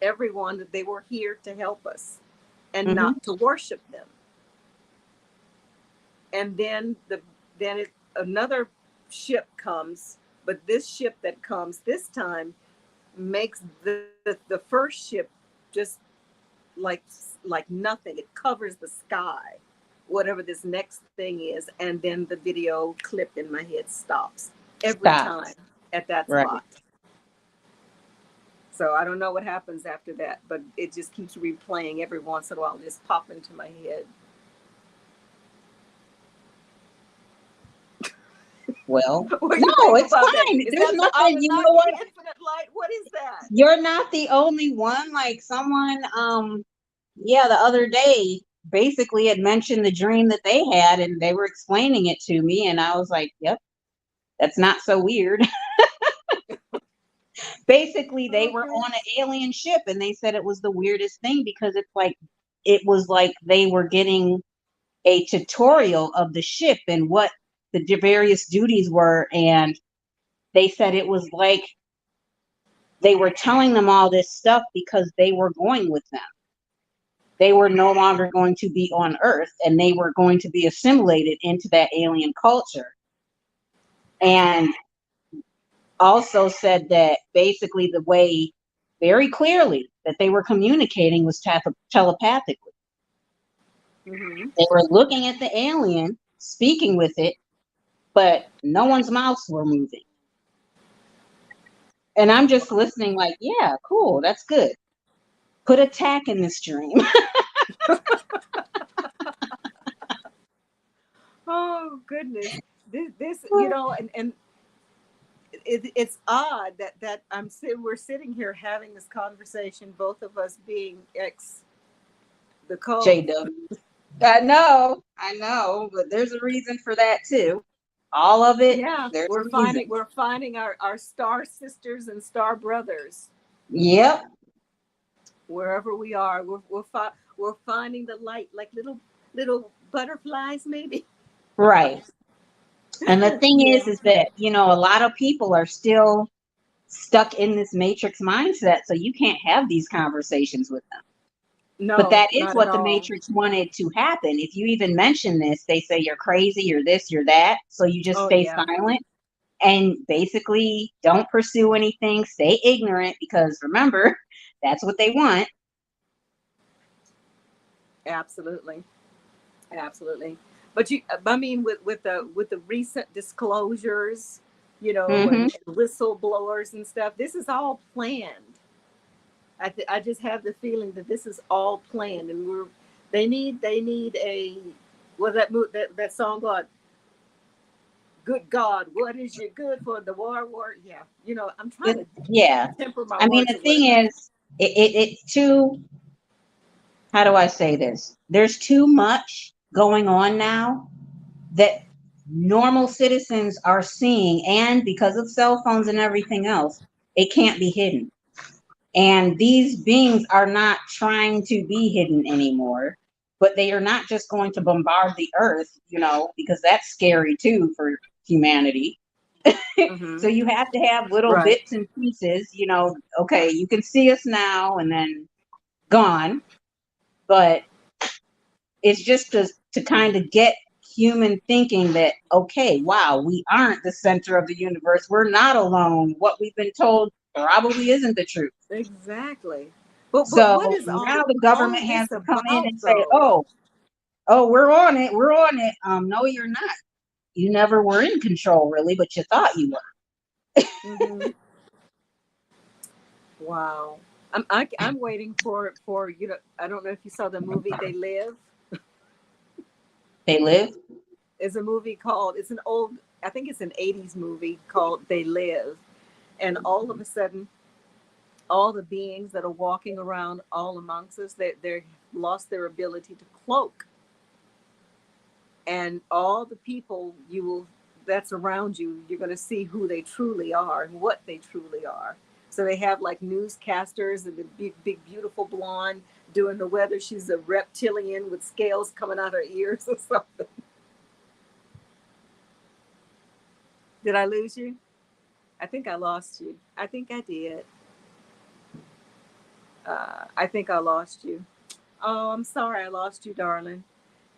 everyone that they were here to help us and Mm-hmm. not to worship them. And another ship comes, but this ship that comes this time makes the first ship just like like nothing. It covers the sky, whatever this next thing is, and then the video clip in my head stops every time Stopped. at that Right. spot. So I don't know what happens after that, but it just keeps replaying every once in a while, just pop into my head. Well, What do you no, think it's about that? fine. Is There's that the nothing. You know Anunnaki what? infinite light? What is that? You're not the only one. Like someone, yeah, the other day basically had mentioned the dream that they had, and they were explaining it to me, and I was like, "Yep, that's not so weird." Basically, they were Okay. on an alien ship, and they said it was the weirdest thing because it was like they were getting a tutorial of the ship and what the various duties were, and they said it was like they were telling them all this stuff because they were going with them. They were no longer going to be on Earth, and they were going to be assimilated into that alien culture. And also said that basically the way very clearly that they were communicating was telepathically. Mm-hmm. They were looking at the alien, speaking with it, but no one's mouths were moving. And I'm just listening like, yeah, cool, that's good. Put attack in this dream. Oh goodness. This and it's odd that we're sitting here having this conversation, both of us being ex the code. JW. I know, but there's a reason for that too. All of it, Yeah, there's a reason. we're finding our star sisters and star brothers Yep, wherever we are. We're finding the light like little butterflies, maybe. right. And the thing Yeah. is that, a lot of people are still stuck in this matrix mindset, so you can't have these conversations with them. But No, that is not at what the all. matrix wanted to happen. If you even mention this, they say you're crazy, you're this, you're that. So you just Oh stay yeah, silent and basically don't pursue anything, stay ignorant, because remember, that's what they want. absolutely, absolutely. But I mean, with the recent disclosures, Hmm. and whistleblowers and stuff, this is all planned. I just have the feeling that this is all planned, and they need a that song got good God, what is your good for the war? Yeah, I'm trying to Yeah. temper my I mean, words the a little thing bit. is, it's too, how do I say this? There's too much going on now that normal citizens are seeing, and because of cell phones and everything else, it can't be hidden. And these beings are not trying to be hidden anymore, but they are not just going to bombard the earth, because that's scary too for humanity. Hmm. So you have to have little Right. bits and pieces, okay, you can see us now and then gone, but it's just to kind of get human thinking that, okay, wow, we aren't the center of the universe. We're not alone. What we've been told probably isn't the truth. Exactly. But what So is now the all government of has this to come in about and say, though? oh, we're on it. We're on it. No, you're not. You never were in control really, but you thought you were. Hmm. Wow. I'm waiting for I don't know if you saw the movie They Live. They live. It's a movie called it's an old I think it's an 80s movie called They Live, and all of a sudden all the beings that are walking around all amongst us, they're lost their ability to cloak, and all the people you will that's around you, you're going to see who they truly are and what they truly are. So they have like newscasters and the big beautiful blonde doing the weather. She's a reptilian with scales coming out her ears or something. Did I lose you? I think I lost you. I think I did. I think I lost you. Oh, I'm sorry I lost you, darling.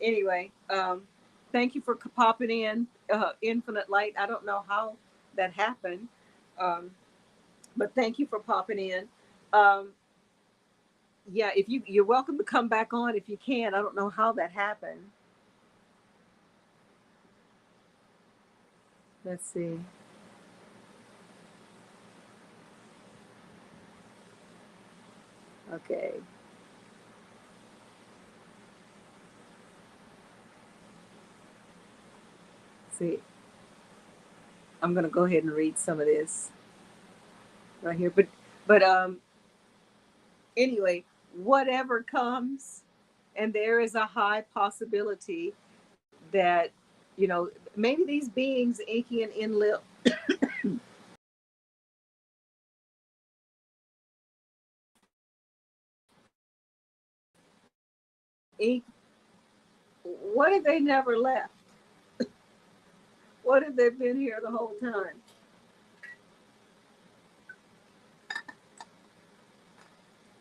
Anyway, thank you for popping in, Infinite Light. I don't know how that happened, um, but thank you for popping in. Um, yeah, if you're welcome to come back on if you can. I don't know how that happened. Let's see. Okay. See, I'm gonna go ahead and read some of this right here. But anyway, whatever comes, and there is a high possibility that maybe these beings inky and enlil ink. What if they never left? What if they've been here the whole time?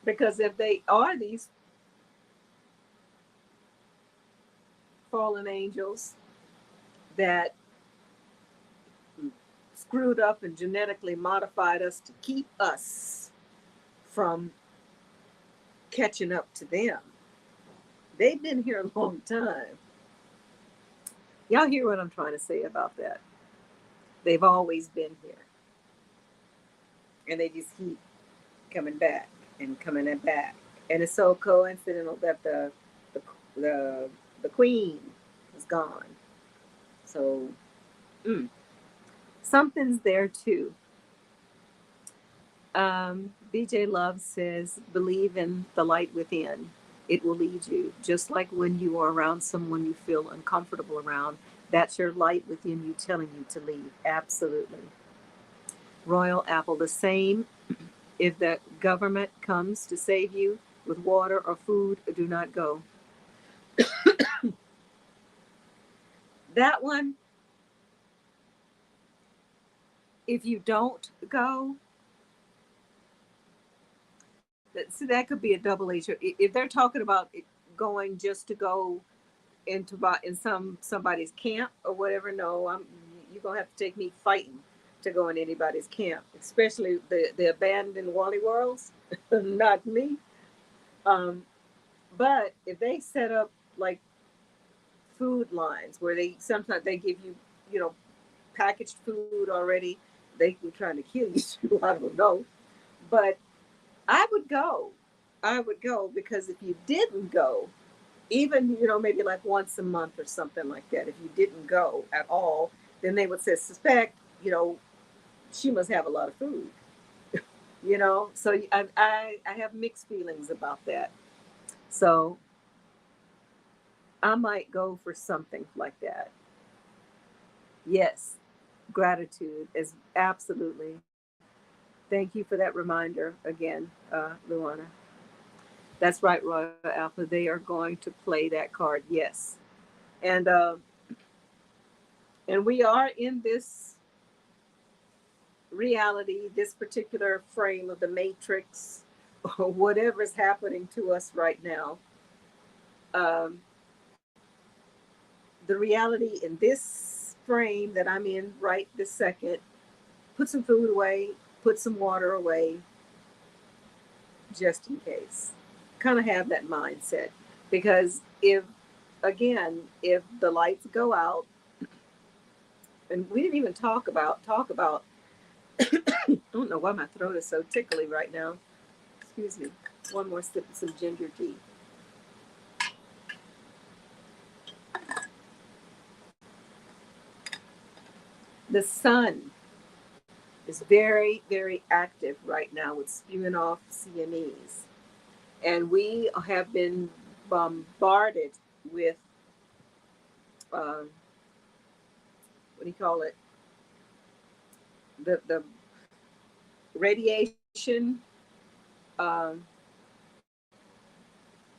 Because if they are these fallen angels that screwed up and genetically modified us to keep us from catching up to them, they've been here a long time. Y'all hear what I'm trying to say about that? They've always been here. and they just keep coming back and coming back. And it's so coincidental that the the, the queen is gone. So something's there too. BJ Love says, believe in the light within. It will lead you. Just like when you are around someone you feel uncomfortable around, that's your light within you telling you to leave. Absolutely. Royal Apple, the same. If the government comes to save you with water or food, do not go. That one, if you don't go, see, that could be a double edged. If they're talking about going just to go into in somebody's camp or whatever, no, you're gonna have to take me fighting to go in anybody's camp, especially the abandoned Wally Worlds. Not me. Um, but if they set up like food lines where they sometimes they give you, you know, packaged food already, they were trying to kill you. I don't know, but I would go. I would go because if you didn't go, even maybe like once a month or something like that, if you didn't go at all, then they would say suspect she must have a lot of food. So I have mixed feelings about that. So I might go for something like that. Yes, gratitude is absolutely. Thank you for that reminder again, Luana. That's right, Royal Alpha. They are going to play that card. Yes, and we are in this reality, this particular frame of the matrix, or whatever's happening to us right now. Um, the reality in this frame that I'm in right this second, put some food away, put some water away, just in case. Kind of have that mindset. Because if the lights go out, and we didn't even talk about I don't know why my throat is so tickly right now. Excuse me. One more sip of some ginger tea. The sun is very, very active right now with spewing off CMEs. And we have been bombarded with, what do you call it? The radiation. Um,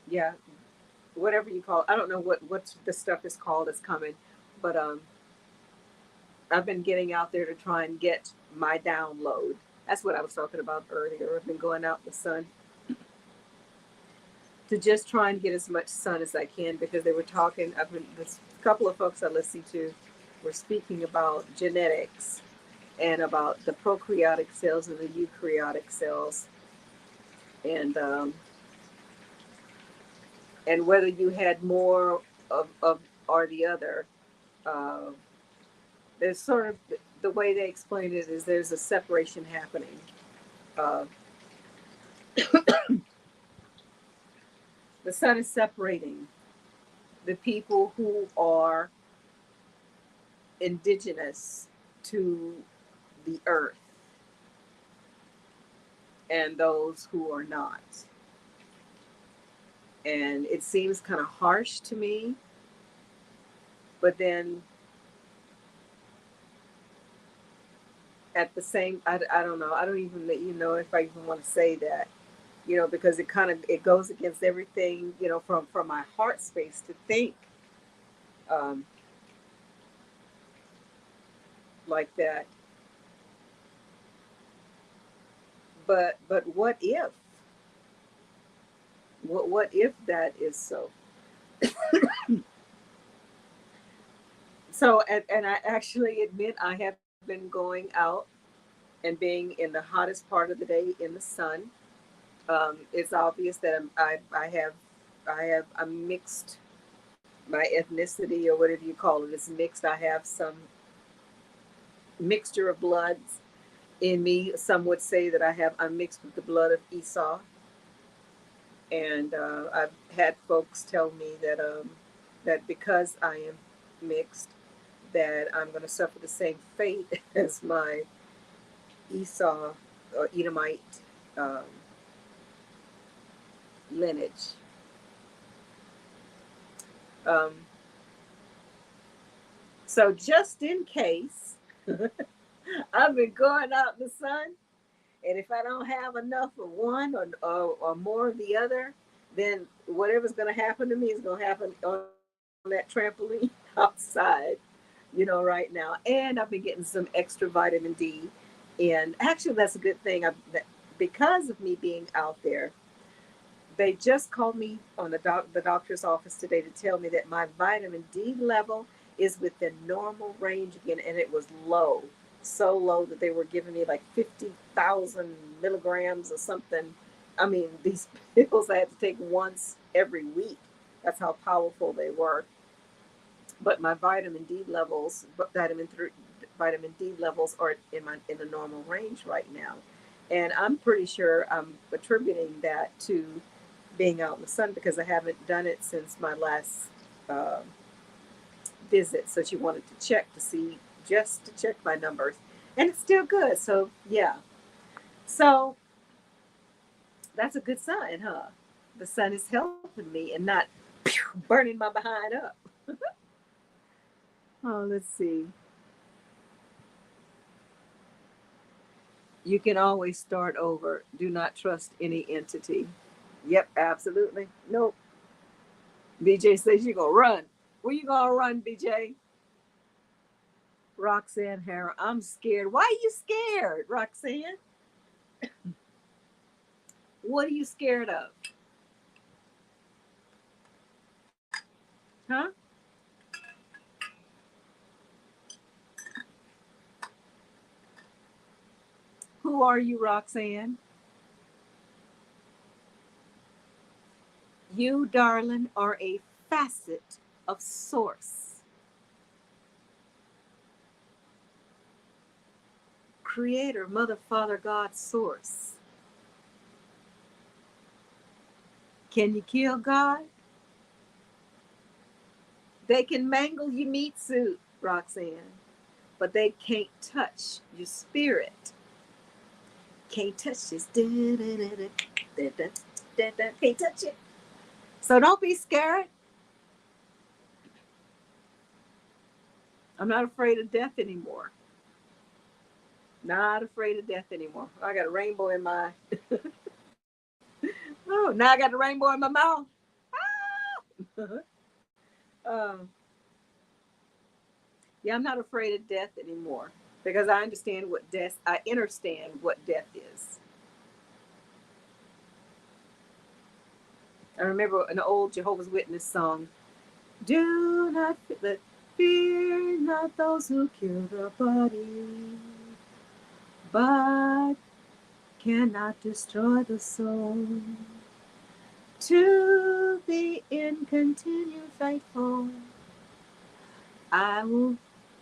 yeah, whatever you call it. I don't know what the stuff is called that's coming. But I've been getting out there to try and get my download. That's what I was talking about earlier. I've been going out in the sun to just try and get as much sun as I can because they were talking. This couple of folks I listened to were speaking about genetics and about the prokaryotic cells and the eukaryotic cells, and whether you had more of or the other. Uh, there's sort of the way they explain it is there's a separation happening. Uh, the sun is separating the people who are indigenous to the earth and those who are not. And it seems kind of harsh to me, but then at the same, I don't know. I don't even if I even want to say that, because it goes against everything, from my heart space to think um, like that. But what if? What if that is so? So and I actually admit I have been going out and being in the hottest part of the day in the sun. It's obvious that I'm mixed. My ethnicity or whatever you call it is mixed. I have some mixture of bloods in me. Some would say that I'm mixed with the blood of Esau, and I've had folks tell me that because I am mixed, that I'm going to suffer the same fate as my Esau or Edomite um, lineage. Um, so just in case, I've been going out in the sun, and if I don't have enough of one or more of the other, then whatever's going to happen to me is going to happen on that trampoline outside, right now. And I've been getting some extra vitamin D. And actually, that's a good thing. Because of me being out there, they just called me on the doctor's office today to tell me that my vitamin D level is within normal range again, and it was low, so low that they were giving me like 50,000 milligrams or something. I mean, these pills I had to take once every week. That's how powerful they were. But my vitamin D levels are in the normal range right now, and I'm pretty sure I'm attributing that to being out in the sun because I haven't done it since my last uh, visit. So she wanted to check to see, just to check my numbers, and it's still good. So yeah, so that's a good sign, huh? The sun is helping me and not burning my behind up. Oh, let's see. You can always start over. Do not trust any entity. Yep, absolutely. Nope. BJ says you're gonna run. Where you gonna run, BJ? Roxanne Harrow. I'm scared. Why are you scared, Roxanne? What are you scared of? Huh? Who are you, Roxanne? You, darling, are a facet of Source, Creator, Mother, Father, God, Source. Can you kill God? They can mangle your meat suit, Roxanne, but they can't touch your spirit. Can't touch this. Can't touch it. So don't be scared. I'm not afraid of death anymore. Not afraid of death anymore. I got a rainbow in my. Oh, now I got the rainbow in my mouth. um, yeah, I'm not afraid of death anymore because I understand what death. I understand what death is. I remember an old Jehovah's Witness song. Do not fear not those who kill the body, but cannot destroy the soul. To the end continue faithful. I will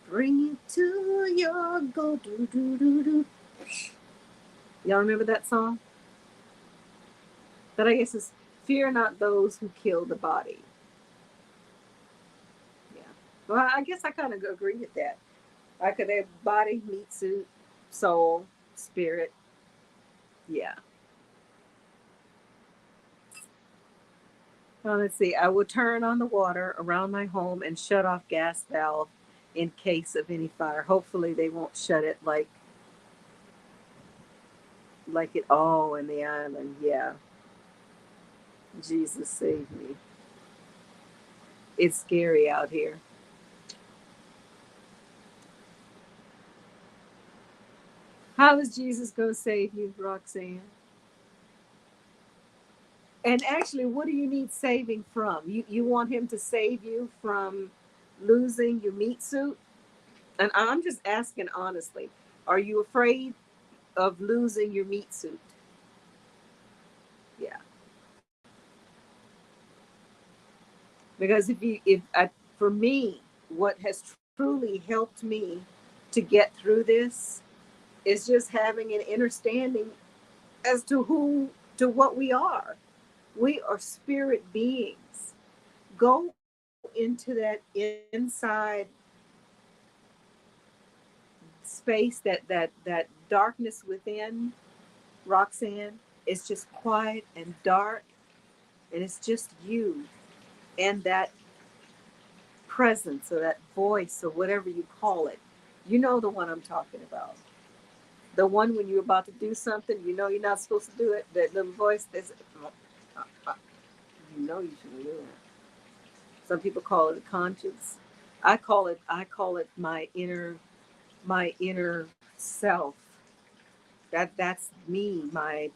bring you to your goal. Do, do, do, do. Y'all remember that song? But I guess it's fear not those who kill the body. Yeah. Well, I guess I kind of agree with that. I could have body, meat suit, soul, spirit. Yeah. Well, let's see. I will turn on the water around my home and shut off gas valve in case of any fire. Hopefully, they won't shut it like it all in the island. Yeah. Jesus save me. It's scary out here. How is Jesus going to save you, Roxanne? And actually, what do you need saving from? You want him to save you from losing your meat suit? And I'm just asking honestly, are you afraid of losing your meat suit? Yeah. Because for me, what has truly helped me to get through this It's just having an understanding as to what we are. We are spirit beings. Go into that inside space, that darkness within, Roxanne. It's just quiet and dark, and it's just you and that presence or that voice or whatever you call it. You know the one I'm talking about. The one when you're about to do something, you know you're not supposed to do it. That little voice that's, you know you shouldn't do it. Some people call it a conscience. I call it my inner self. That's me, my,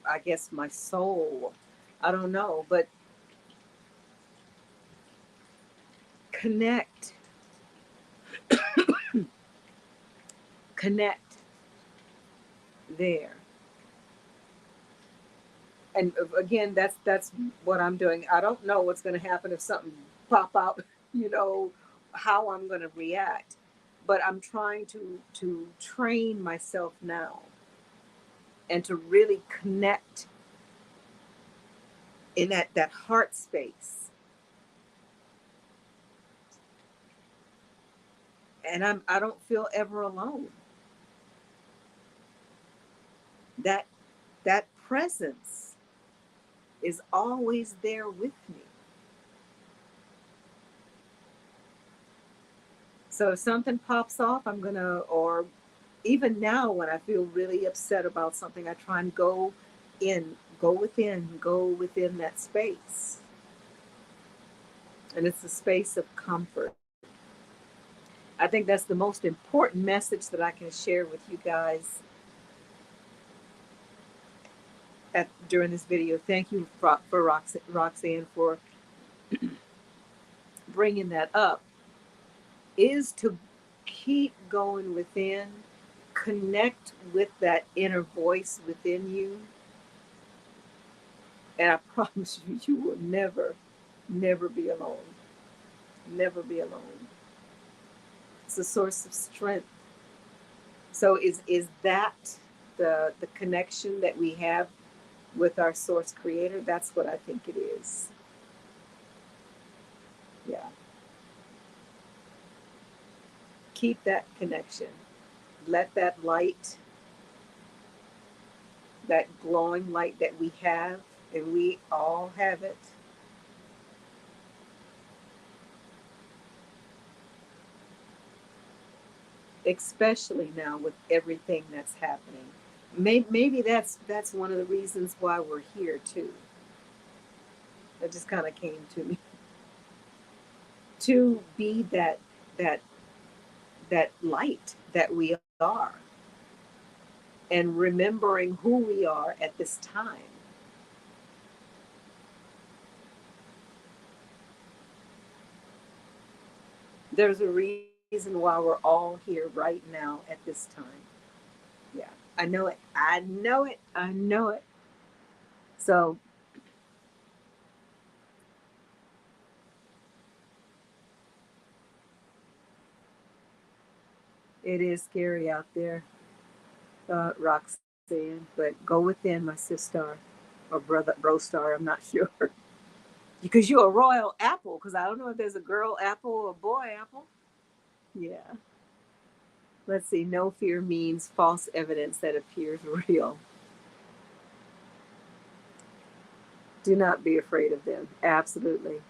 I guess my soul. I don't know, but connect, connect there. And again, that's what I'm doing. I don't know what's going to happen if something pop out, you know, how I'm going to react, but I'm trying to train myself now and to really connect in that heart space. And I don't feel ever alone. That that presence is always there with me. So if something pops off, I'm gonna, or even now when I feel really upset about something, I try and go within that space. And it's a space of comfort. I think that's the most important message that I can share with you guys during this video. Thank you for Roxanne for bringing that up, is to keep going within, connect with that inner voice within you, and I promise you, you will never be alone. Never be alone. It's a source of strength. So is that the connection that we have with our source creator? That's what I think it is. Yeah. Keep that connection. Let that light, that glowing light that we have, and we all have it, especially now with everything that's happening. Maybe that's one of the reasons why we're here too. That just kind of came to me, to be that that light that we are, and remembering who we are at this time. There's a reason why we're all here right now at this time. Yeah, I know it. I know it. I know it. So it is scary out there, Roxanne, but go within, my sister, or brother, bro star, I'm not sure. Because you're a royal apple, because I don't know if there's a girl apple or a boy apple. Yeah. Let's see. No fear means false evidence that appears real. Do not be afraid of them. Absolutely.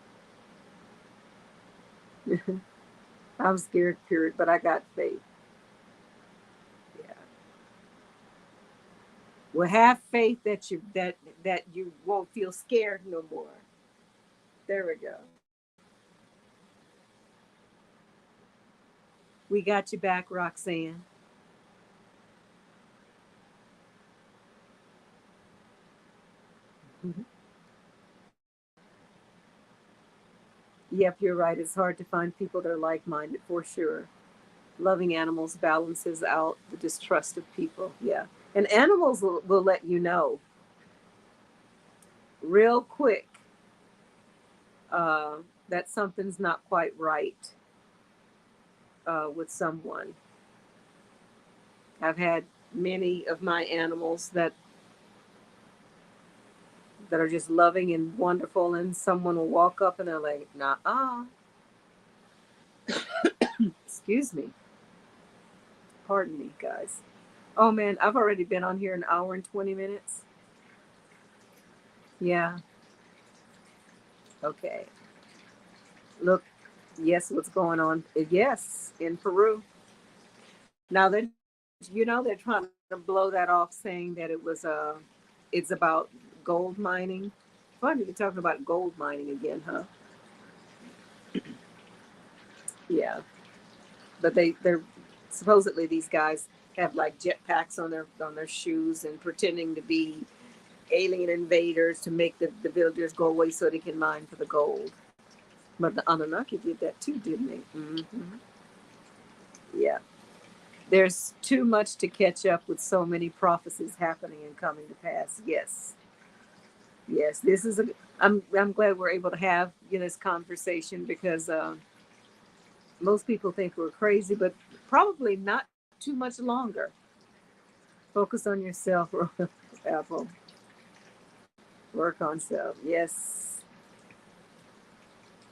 I'm scared, period, but I got faith. Yeah. Well, have faith that you won't feel scared no more. There we go. We got you back, Roxanne. Yep, you're right. It's hard to find people that are like-minded, for sure. Loving animals balances out the distrust of people. Yeah. And animals will let you know real quick uh, that something's not quite right with someone. I've had many of my animals that are just loving and wonderful, and someone will walk up and they're like, nah, excuse me, pardon me, guys. Oh man, I've already been on here an hour and 20 minutes. Yeah, okay. Look, yes, what's going on? Yes, in Peru. Now they, they're trying to blow that off, saying that it's about gold mining. Funny, you're talking about gold mining again, huh? Yeah, but they're supposedly these guys have like jetpacks on their shoes and pretending to be alien invaders to make the villagers go away so they can mine for the gold. But the Anunnaki did that too, didn't they? Mm-hmm. Yeah. There's too much to catch up with so many prophecies happening and coming to pass. Yes. Yes. This is I'm glad we're able to have this conversation because most people think we're crazy, but probably not too much longer. Focus on yourself, Apple. Work on self. Yes.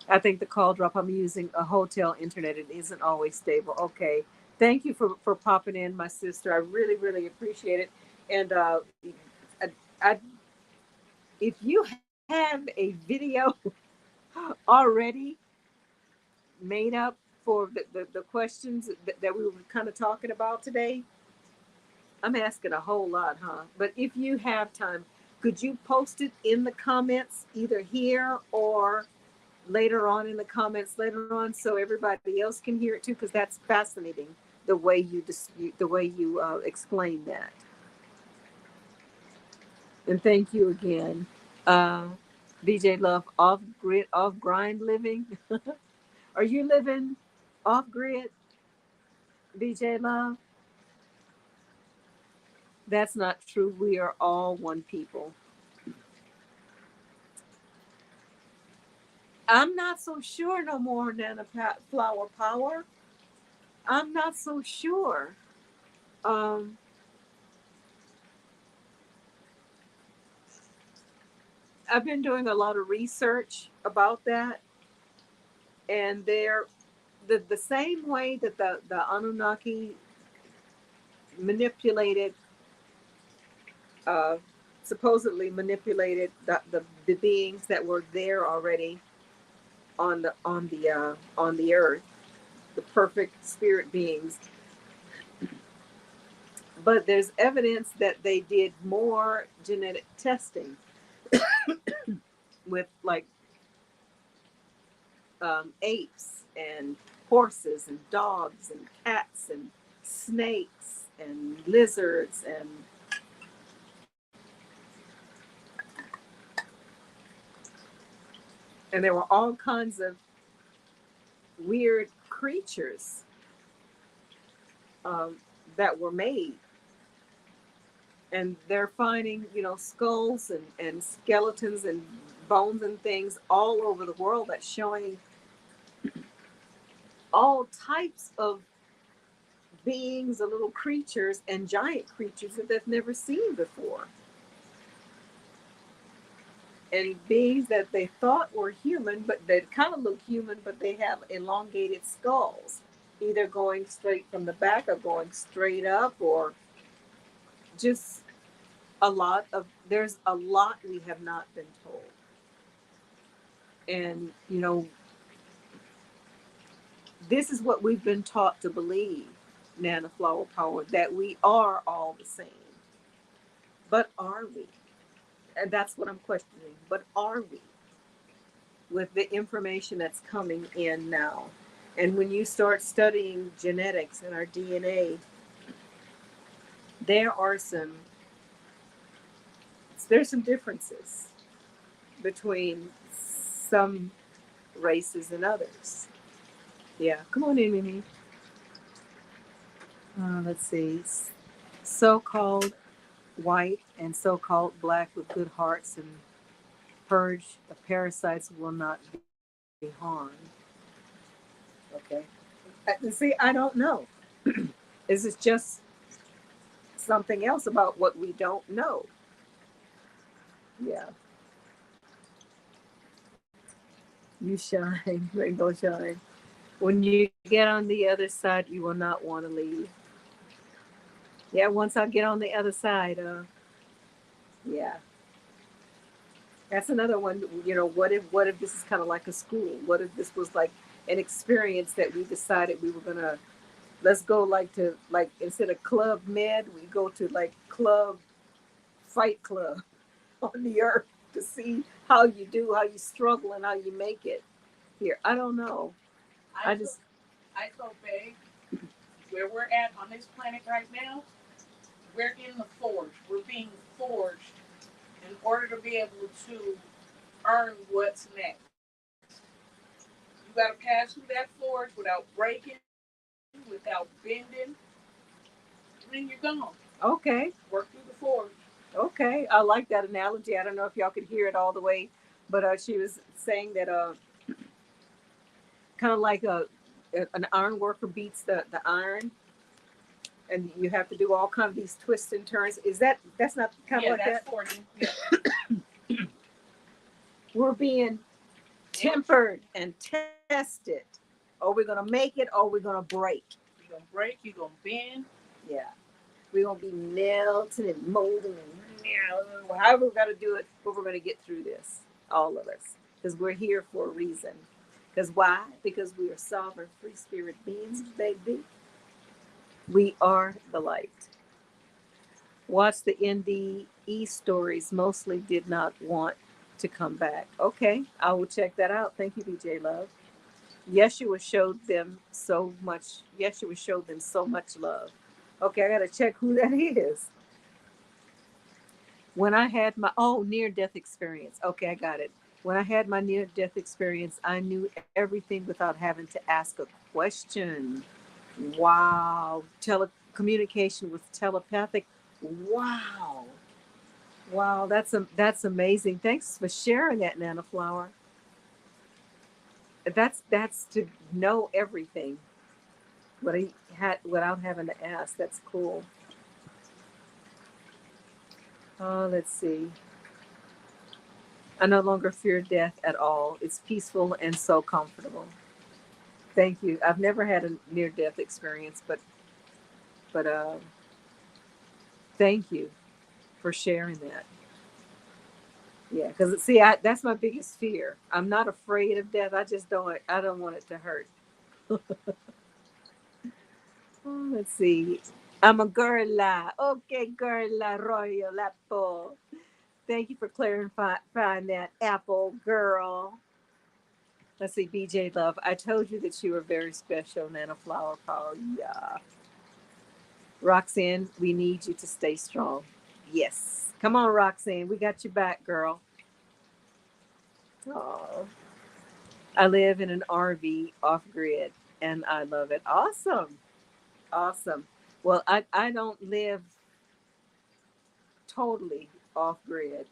I think the call drop, I'm using a hotel internet. It isn't always stable. Okay. Thank you for popping in, my sister. I really, really appreciate it. And I, I, if you have a video already made up for the questions that we were kind of talking about today, I'm asking a whole lot, huh? But if you have time, could you post it in the comments either here or later on in the comments later on so everybody else can hear it too? Because that's fascinating the way you explain that. And thank you again. Uh, BJ Love, off grid, off grind living. Are you living off grid, BJ Love? That's not true. We are all one people. I'm not so sure no more, Nana Flower Power. I'm not so sure. Um, I've been doing a lot of research about that, and they're the same way that the Anunnaki manipulated, uh, supposedly manipulated the beings that were there already on the earth, the perfect spirit beings. But there's evidence that they did more genetic testing with like apes and horses and dogs and cats and snakes and lizards and there were all kinds of weird creatures um, that were made, and they're finding skulls and skeletons and bones and things all over the world that's showing all types of beings, the little creatures and giant creatures that they've never seen before, and beings that they thought were human, but they kind of look human, but they have elongated skulls, either going straight from the back or going straight up, or just there's a lot we have not been told. And this is what we've been taught to believe, Nana Flower Power, that we are all the same. But are we? And that's what I'm questioning. But are we? With the information that's coming in now. And when you start studying genetics and our DNA, there are there's some differences between some races and others. Yeah, come on in, Mimi. Let's see. So-called white and so-called black with good hearts and purge the parasites will not be harmed. Okay. See, I don't know. Is it just something else about what we don't know. Yeah. You shine, rainbow shine. When you get on the other side, you will not want to leave. Yeah, once I get on the other side, yeah. That's another one, what if this is kind of like a school? What if this was like an experience that we decided we were gonna let's go like to like instead of Club Med, we go to like Club Fight Club on the earth to see how you do, how you struggle and how you make it here. I don't know. I I just so big where we're at on this planet right now. We're in the forge. We're being forged in order to be able to earn what's next. You got to pass through that forge without breaking, without bending, and then you're gone. okay. Work through the forge. Okay, I like that analogy. I don't know if y'all could hear it all the way, but she was saying that kind of like an iron worker beats the iron, and you have to do all kind of these twists and turns. That's not kind of Yeah, like that's that? forging. Yeah. We're being Yep. tempered and tested. Are we gonna make it? Or are we gonna break? You're gonna break. You're gonna bend. Yeah, we're gonna be melting and molding and however we got to do it, but we're gonna get through this, all of us, because we're here for a reason. Because why? Because we are sovereign, free spirit beings, baby. We are the light. Watch the NDE stories. Mostly did not want to come back. Okay, I will check that out. Thank you, BJ Love. Yeshua showed them so much. Yeshua showed them so much love. Okay, I gotta check who that is. When I had my near death experience. Okay, I got it. When I had my near death experience, I knew everything without having to ask a question. Wow. Telecommunication with telepathic. Wow. Wow, that's amazing. Thanks for sharing that, Nana Flower. That's to know everything. What I had without having to ask. That's cool. Oh, let's see. I no longer fear death at all. It's peaceful and so comfortable. Thank you. I've never had a near death experience, but thank you for sharing that. Yeah, because see, that's my biggest fear. I'm not afraid of death. I don't want it to hurt. Oh, let's see. I'm a girla. Okay, girla, Royal Apple. Thank you for clarifying that, Apple girl. Let's see, BJ Love. I told you that you were very special, Nana Flower Power. Yeah. Roxanne, we need you to stay strong. Yes. Come on, Roxanne. We got your back, girl. Oh. I live in an RV off grid and I love it. Awesome. Awesome. Well, I don't live totally off grid.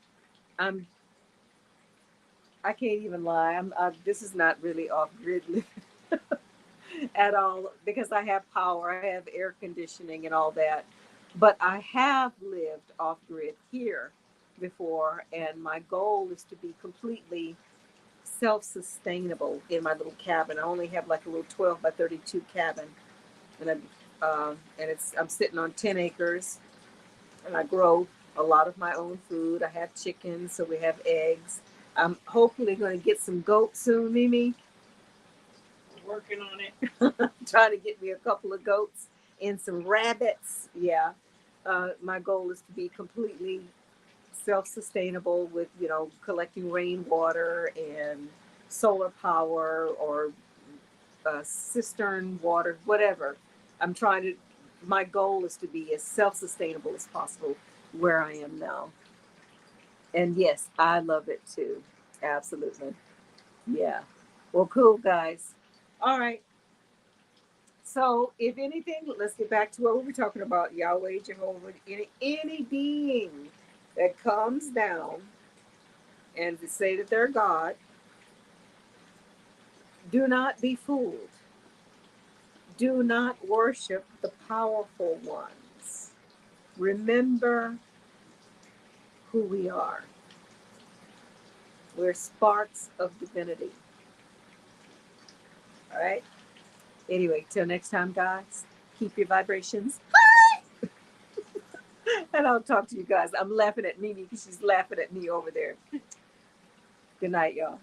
I'm I can't even lie. This is not really off grid living at all because I have power, I have air conditioning and all that. But I have lived off grid here before, and my goal is to be completely self sustainable in my little cabin. I only have like a little 12 by 32 cabin, and I'm sitting on 10 acres, and I grow a lot of my own food. I have chickens, so we have eggs. I'm hopefully going to get some goats soon, Mimi. Working on it. Trying to get me a couple of goats and some rabbits. Yeah. My goal is to be completely self-sustainable with, collecting rainwater and solar power or cistern water, whatever. I'm trying to, my goal is to be as self-sustainable as possible where I am now. And yes, I love it too. Absolutely. Yeah. Well, cool, guys. All right. So, if anything, let's get back to what we were talking about. Yahweh Jehovah, any being that comes down and to say that they're God, do not be fooled. Do not worship the powerful ones. Remember who we are. We're sparks of divinity. All right? Anyway, till next time, guys, keep your vibrations high. And I'll talk to you guys. I'm laughing at Mimi because she's laughing at me over there. Good night, y'all.